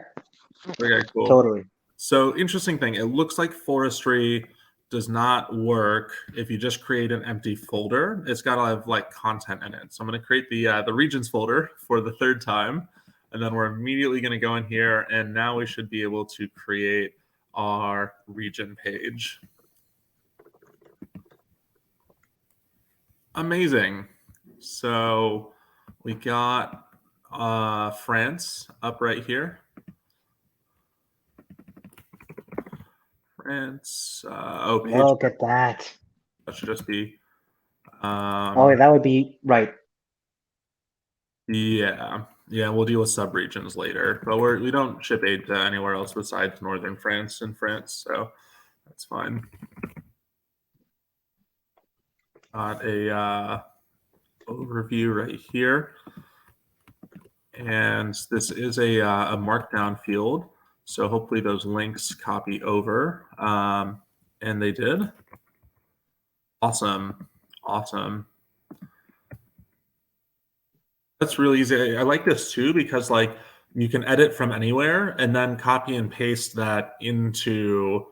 Okay, cool.
Totally.
So interesting thing. It looks like forestry does not work if you just create an empty folder. It's got to have like content in it. So I'm going to create the regions folder for the 3rd time. And then we're immediately going to go in here, and now we should be able to create our region page. Amazing. So we got France up right here. France.
Look at that.
That should just be.
That would be right.
Yeah. Yeah, we'll deal with subregions later, but we don't ship aid to anywhere else besides northern France and France, so that's fine. Got a overview right here, and this is a markdown field, so hopefully those links copy over, and they did. Awesome, awesome. That's really easy. I like this too because like you can edit from anywhere and then copy and paste that into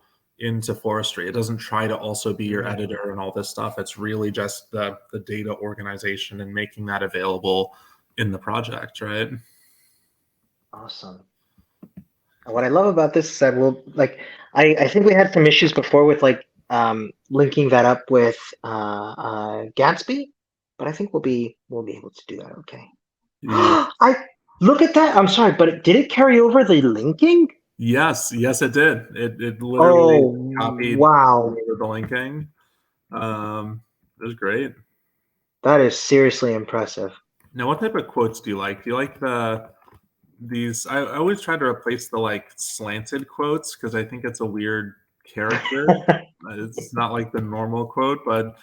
forestry. It doesn't try to also be your editor and all this stuff. It's really just the data organization and making that available in the project, right?
Awesome. And what I love about this is that I think we had some issues before with linking that up with Gatsby, but I think we'll be able to do that. Okay.
Yeah.
I look at that. I'm sorry, but did it carry over the linking?
Yes, it did. It literally
Oh,
copied
wow.
over the linking. It was great.
That is seriously impressive.
Now, what type of quotes do you like? Do you like these? I always try to replace the like slanted quotes because I think it's a weird character. It's not like the normal quote, but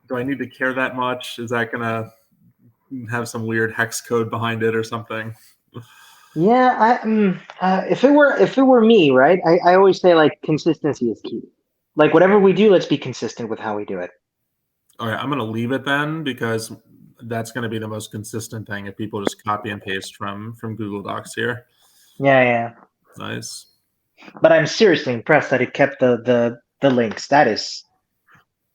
do I need to care that much? Is that gonna have some weird hex code behind it or something?
Yeah, if it were me, right? I always say like consistency is key. Like whatever we do, let's be consistent with how we do it.
All right, I'm gonna leave it then because that's gonna be the most consistent thing if people just copy and paste from Google Docs here.
Yeah, yeah.
Nice.
But I'm seriously impressed that it kept the links. That is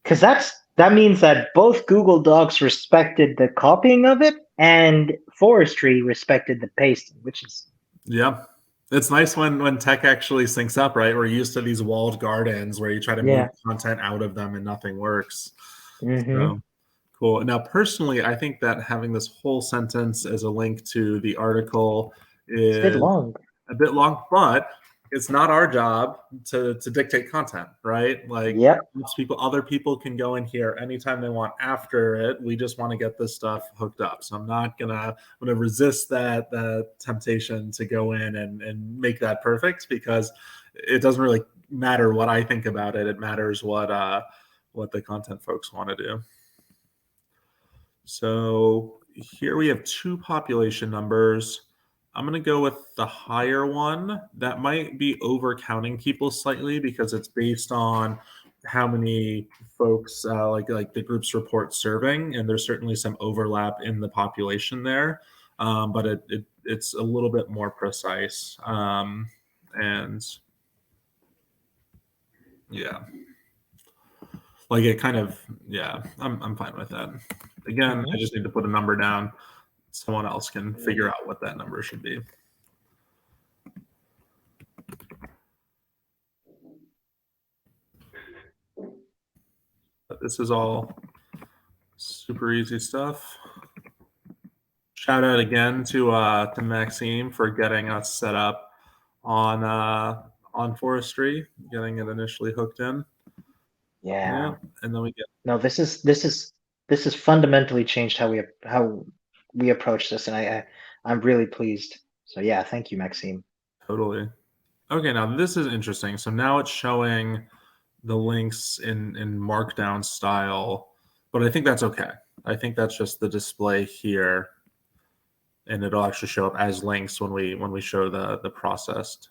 because that means that both Google Docs respected the copying of it and Forestry respected the pasting, which is
Yeah. It's nice when tech actually syncs up, right? We're used to these walled gardens where you try to move
yeah.
content out of them and nothing works.
Mm-hmm.
So cool. Now, personally, I think that having this whole sentence as a link to the article
It's a bit
is
long.
a bit long, but it's not our job to dictate content, right? Like
Yep.
other people can go in here anytime they want after it. We just want to get this stuff hooked up. So I'm gonna resist that temptation to go in and make that perfect because it doesn't really matter what I think about it. It matters what the content folks want to do. So here we have two population numbers. I'm going to go with the higher one. That might be over counting people slightly because it's based on how many folks like the groups report serving, and there's certainly some overlap in the population there, but it's a little bit more precise. And yeah, like it kind of I'm fine with that. Again, I just need to put a number down. Someone else can figure out what that number should be. But this is all super easy stuff. Shout out again to Maxime for getting us set up on forestry, getting it initially hooked in.
Yeah.
And then we get
No, this has fundamentally changed how we approach this, and I'm really pleased. So yeah, thank you, Maxime.
totally. Okay, now this is interesting. So now it's showing the links in markdown style, but I think that's okay. I think that's just the display here, and it'll actually show up as links when we show the processed.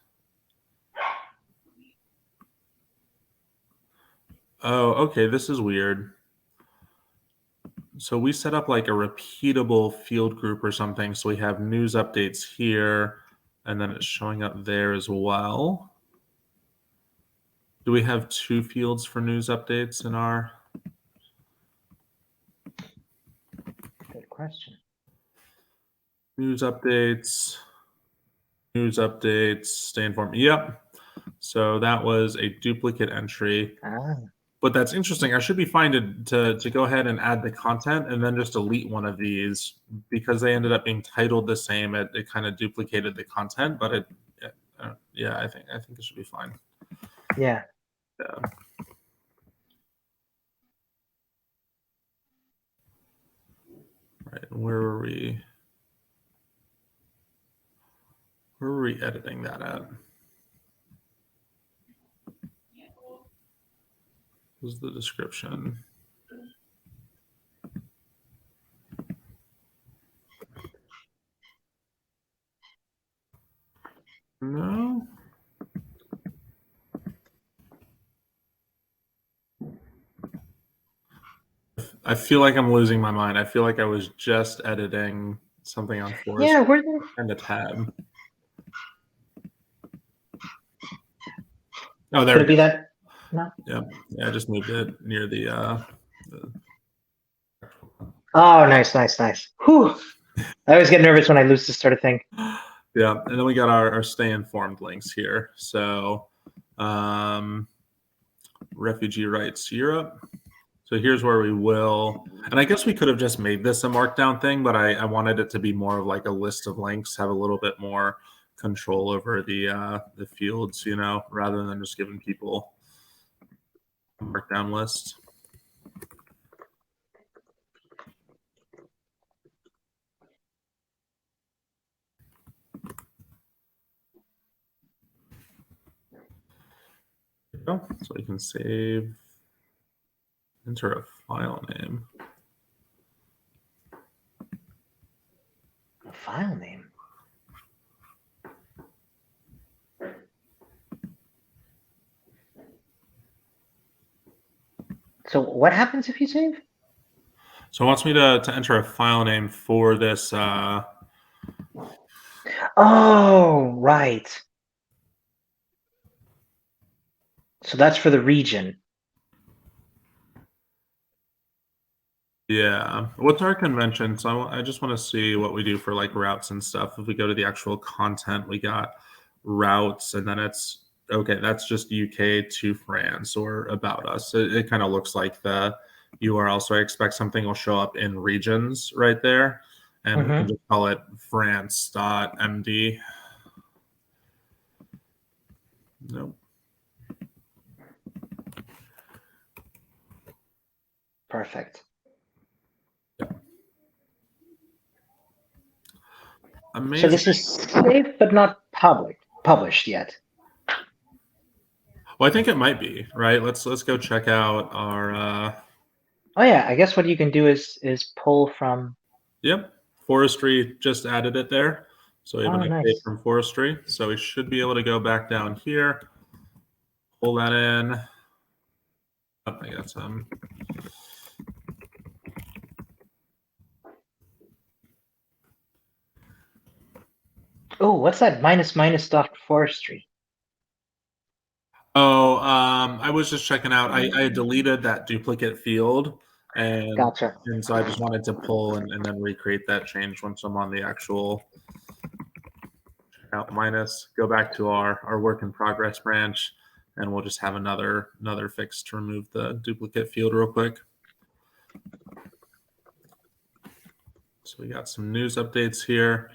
Oh, okay, this is weird. So we set up like a repeatable field group or something. So we have news updates here, and then it's showing up there as well. Do we have two fields for news updates in our?
Good question.
News updates, stay informed. Yep. So that was a duplicate entry. But that's interesting. I should be fine to go ahead and add the content and then just delete one of these because they ended up being titled the same. It kind of duplicated the content, but I think it should be fine.
Yeah.
Right. Where were we? we editing that at? This is the description. No. I feel like I'm losing my mind. I feel like I was just editing something on Forest
Yeah, where the
and the tab. Oh, there
could
we
it be
go.
that? No.
Yeah, I just moved it near the
Oh, nice. Whew. I always get nervous when I lose this sort of thing.
yeah, and then we got our stay informed links here. So refugee rights Europe. So here's where we will, and I guess we could have just made this a markdown thing, but I wanted it to be more of like a list of links, have a little bit more control over the fields, rather than just giving people a markdown list. So you can save, enter a file name.
A file name. So what happens if you save?
So it wants me to enter a file name for this.
Oh, right. So that's for the region.
Yeah. What's our convention? So I just want to see what we do for like routes and stuff. If we go to the actual content, we got routes, and then it's okay. That's just UK to France or about us. It kind of looks like the URL. So I expect something will show up in regions right there, and we can just call it France.md. Nope.
Perfect.
Amazing.
So this is safe but not published yet.
Well, I think it might be, right? Let's go check out our
Oh yeah, I guess what you can do is pull from.
Yep, forestry just added it there. So we have
Oh,
an update
nice.
from forestry. So we should be able to go back down here, pull that in. Oh, I got some.
Oh, what's that minus dot forestry?
Oh, I was just checking out. I deleted that duplicate field, and
Gotcha.
so I just wanted to pull and then recreate that change once I'm on the actual out minus. Go back to our work in progress branch, and we'll just have another fix to remove the duplicate field real quick. So we got some news updates here.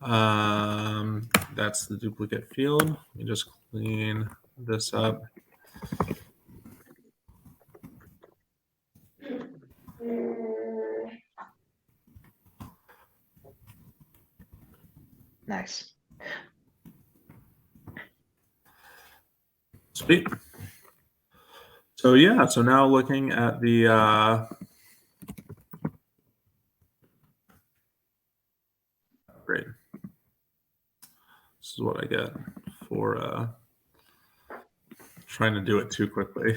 That's the duplicate field. Let me just clean this up.
Nice.
Sweet. So yeah, so now looking at the great. This is what I get for trying to do it too quickly.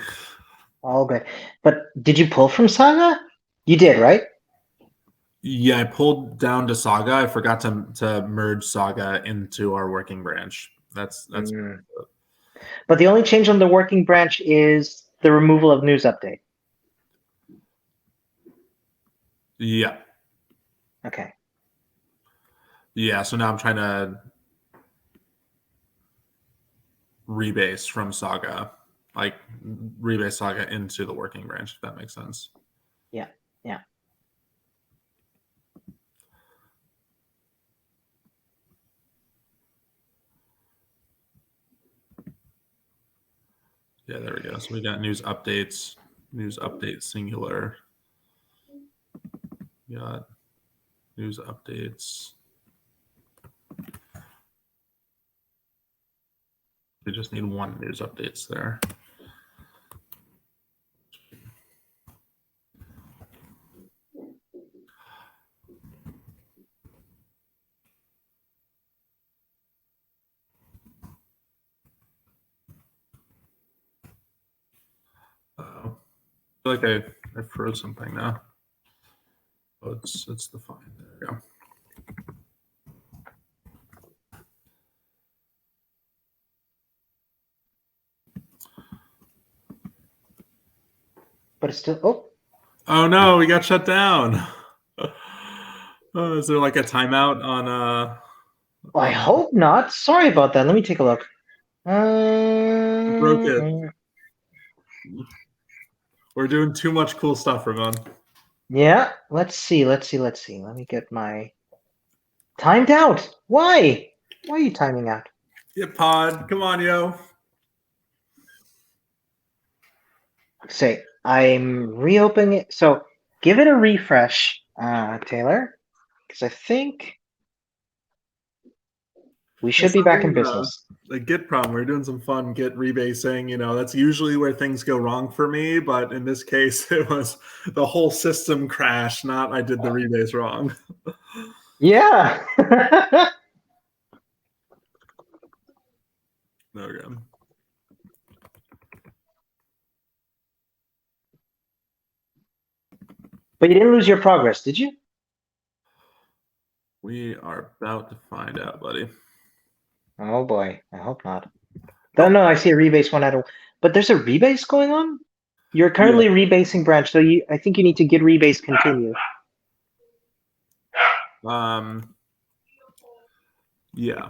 All good. But did you pull from Saga? You did, right?
Yeah, I pulled down to Saga. I forgot to merge Saga into our working branch. That's
But the only change on the working branch is the removal of news update.
Yeah.
Okay.
Yeah, so now I'm trying to rebase from Saga, like rebase Saga into the working branch, if that makes sense.
Yeah.
Yeah, there we go. So we got news updates singular. We got news updates. We just need one news updates there. I feel like I froze something now. Oh, it's the fine. There we go.
But it's still.
Oh no, we got shut down. Is there like a timeout on
I hope not. Sorry about that. Let me take a look.
broke it. We're doing too much cool stuff, Ramon.
Yeah. Let's see. Let me get my timed out. Why? Why are you timing out?
Get pod. Come on, yo.
Say, I'm reopening it. So give it a refresh, Taylor, because I think we should be back in business.
The Git problem. We're doing some fun Git rebasing. You know, that's usually where things go wrong for me. But in this case, it was the whole system crashed, not I did the rebase wrong.
Yeah.
Okay.
But you didn't lose your progress, did you?
We are about to find out, buddy.
Oh boy, I hope not. No, I see a rebase one out of. But there's a rebase going on. You're currently rebasing branch, so I think you need to git rebase continue.
Yeah.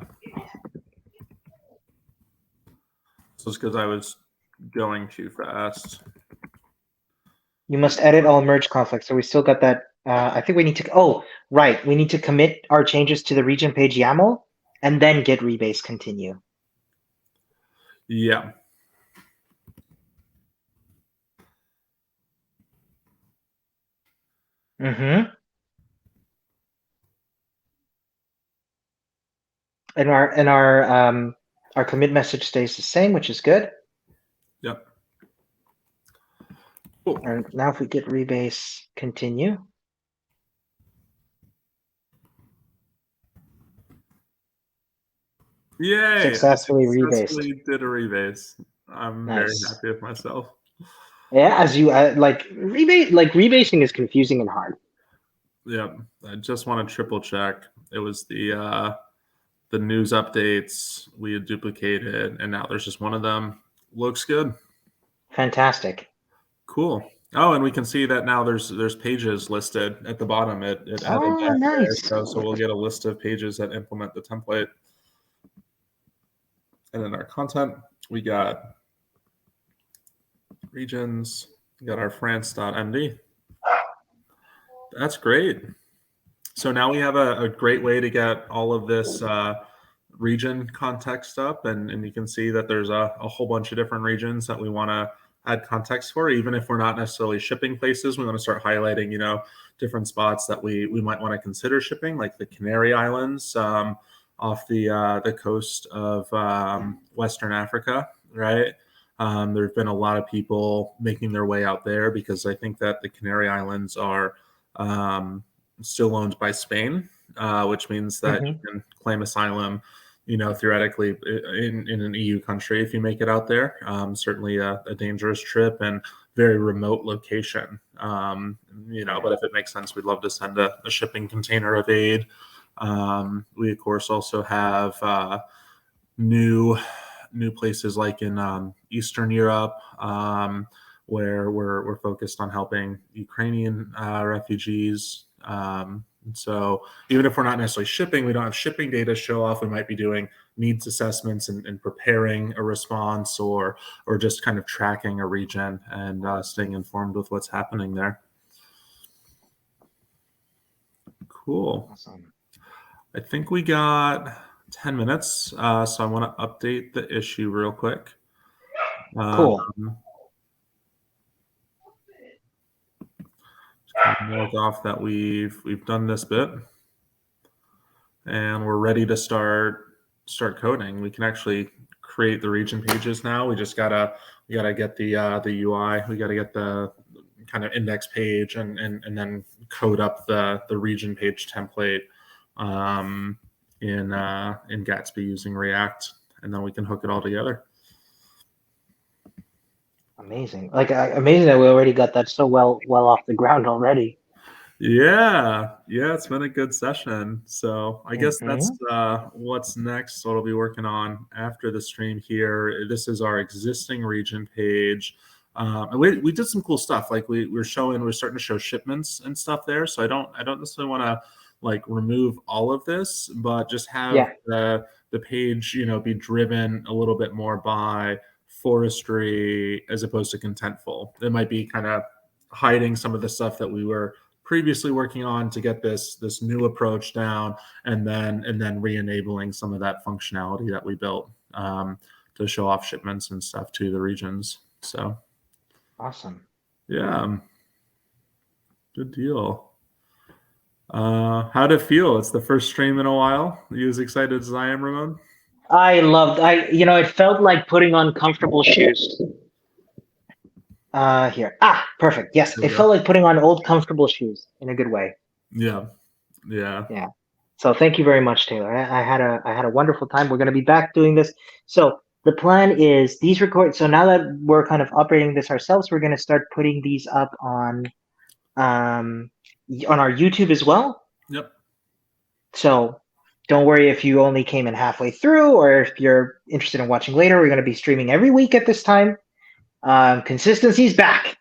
So it's because I was going too fast.
You must edit all merge conflicts. So we still got that. I think we need to. Oh, right. We need to commit our changes to the region page YAML and then git rebase continue.
Yeah.
Mm-hmm. And our commit message stays the same, which is good.
Yep. Cool.
And now if we git rebase continue.
Yay!
Successfully
rebased. Did a rebase. I'm very happy with myself.
Yeah, as you like rebasing is confusing and hard.
Yep. I just want to triple check. It was the news updates we had duplicated, and now there's just one of them. Looks good.
Fantastic.
Cool. Oh, and we can see that now there's pages listed at the bottom. It added that
nice.
there. So we'll get a list of pages that implement the template. And in our content, we got regions, we got our France.md. That's great. So now we have a great way to get all of this region context up, and you can see that there's a whole bunch of different regions that we want to add context for. Even if we're not necessarily shipping places, we want to start highlighting, you know, different spots that we might want to consider shipping, like the Canary Islands off the coast of Western Africa, right? There have been a lot of people making their way out there because I think that the Canary Islands are still owned by Spain, which means that you can claim asylum, you know, theoretically in an EU country if you make it out there. Certainly a dangerous trip and very remote location, you know, but if it makes sense, we'd love to send a shipping container of aid. We of course also have new places like in Eastern Europe, where we're focused on helping Ukrainian refugees. So even if we're not necessarily shipping, we don't have shipping data to show off. We might be doing needs assessments and preparing a response, or just kind of tracking a region and staying informed with what's happening there. Cool.
Awesome.
I think we got 10 minutes, so I want to update the issue real quick.
Cool.
Mark off that we've done this bit, and we're ready to start coding. We can actually create the region pages now. We gotta get the UI. We gotta get the kind of index page and then code up the region page template in Gatsby using React, and then we can hook it all together.
Amazing. Like amazing that we already got that so well off the ground already.
Yeah, it's been a good session. So I guess that's what's next. What I'll be working on after the stream here. This is our existing region page. And we did some cool stuff. Like we're starting to show shipments and stuff there. So I don't necessarily want to like remove all of this, but just have the page, be driven a little bit more by forestry as opposed to contentful. It might be kind of hiding some of the stuff that we were previously working on to get this new approach down, and then re-enabling some of that functionality that we built to show off shipments and stuff to the regions. So
awesome.
Yeah, good deal. How'd it feel? It's the first stream in a while. Are you as excited as I am, Ramon?
It felt like putting on comfortable shoes. Here. Perfect. Yes. It felt like putting on old comfortable shoes in a good way.
Yeah.
So thank you very much, Taylor. I had a wonderful time. We're going to be back doing this. So the plan is these record. So now that we're kind of operating this ourselves, we're going to start putting these up on our YouTube as well.
Yep.
So don't worry if you only came in halfway through, or if you're interested in watching later. We're going to be streaming every week at this time. Consistency's back.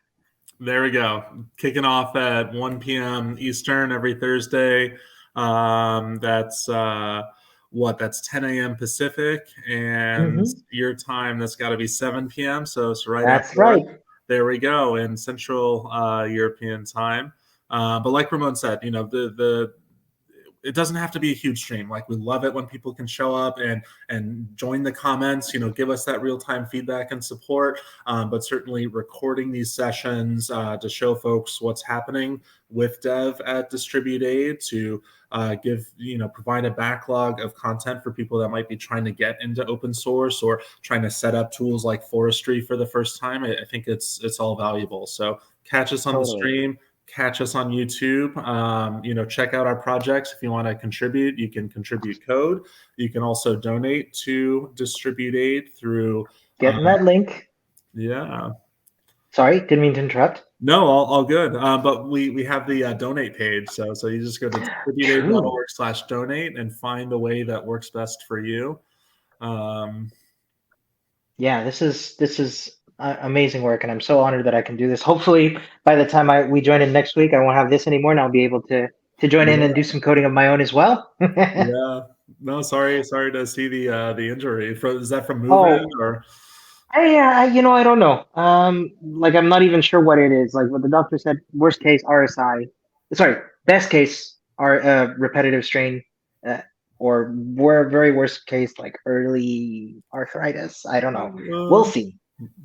There we go. Kicking off at 1 p.m. Eastern every Thursday. That's 10 a.m. Pacific, and your time, that's got to be 7 p.m. So it's right.
That's right.
There we go, in Central European time. But like Ramon said, it doesn't have to be a huge stream. Like, we love it when people can show up and join the comments, give us that real-time feedback and support. But certainly recording these sessions to show folks what's happening with dev at Distribute Aid, to provide a backlog of content for people that might be trying to get into open source or trying to set up tools like forestry for the first time. I think it's all valuable. So catch us on the stream. Catch us on YouTube. Check out our projects. If you want to contribute, you can contribute code. You can also donate to Distribute Aid through
getting that link.
Yeah.
Sorry, didn't mean to interrupt.
No, all good. But we have the donate page. So you just go to distributeaid.org/donate and find the way that works best for you.
This is amazing work, and I'm so honored that I can do this. Hopefully by the time we join in next week, I won't have this anymore, and I'll be able to join in and do some coding of my own as well.
Yeah. No, sorry to see the injury. Is that from moving or?
I don't know. I'm not even sure what it is. Like what the doctor said, worst case RSI. Sorry, best case repetitive strain, or very worst case like early arthritis. I don't know.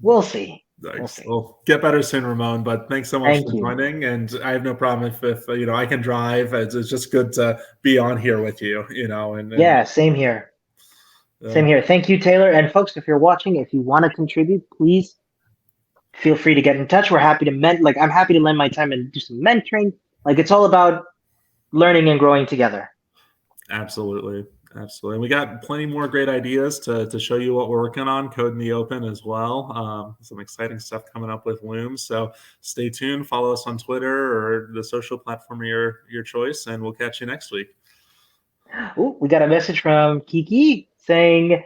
We'll see.
Nice. Well, get better soon, Ramon. But thanks so much for joining. And I have no problem if I can drive. It's just good to be on here with you. And
same here. Same here. Thank you, Taylor. And folks, if you're watching, if you want to contribute, please feel free to get in touch. We're happy to I'm happy to lend my time and do some mentoring. Like, it's all about learning and growing together.
Absolutely. And we got plenty more great ideas to show you what we're working on, Code in the Open as well. Some exciting stuff coming up with Loom. So stay tuned. Follow us on Twitter or the social platform of your choice, and we'll catch you next week.
Ooh, we got a message from Kiki saying,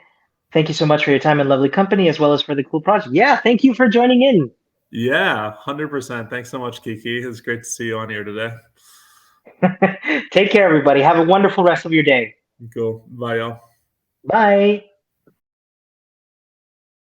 thank you so much for your time and lovely company, as well as for the cool project. Yeah, thank you for joining in.
Yeah, 100%. Thanks so much, Kiki. It's great to see you on here today.
Take care, everybody. Have a wonderful rest of your day.
Cool. Bye, y'all.
Bye.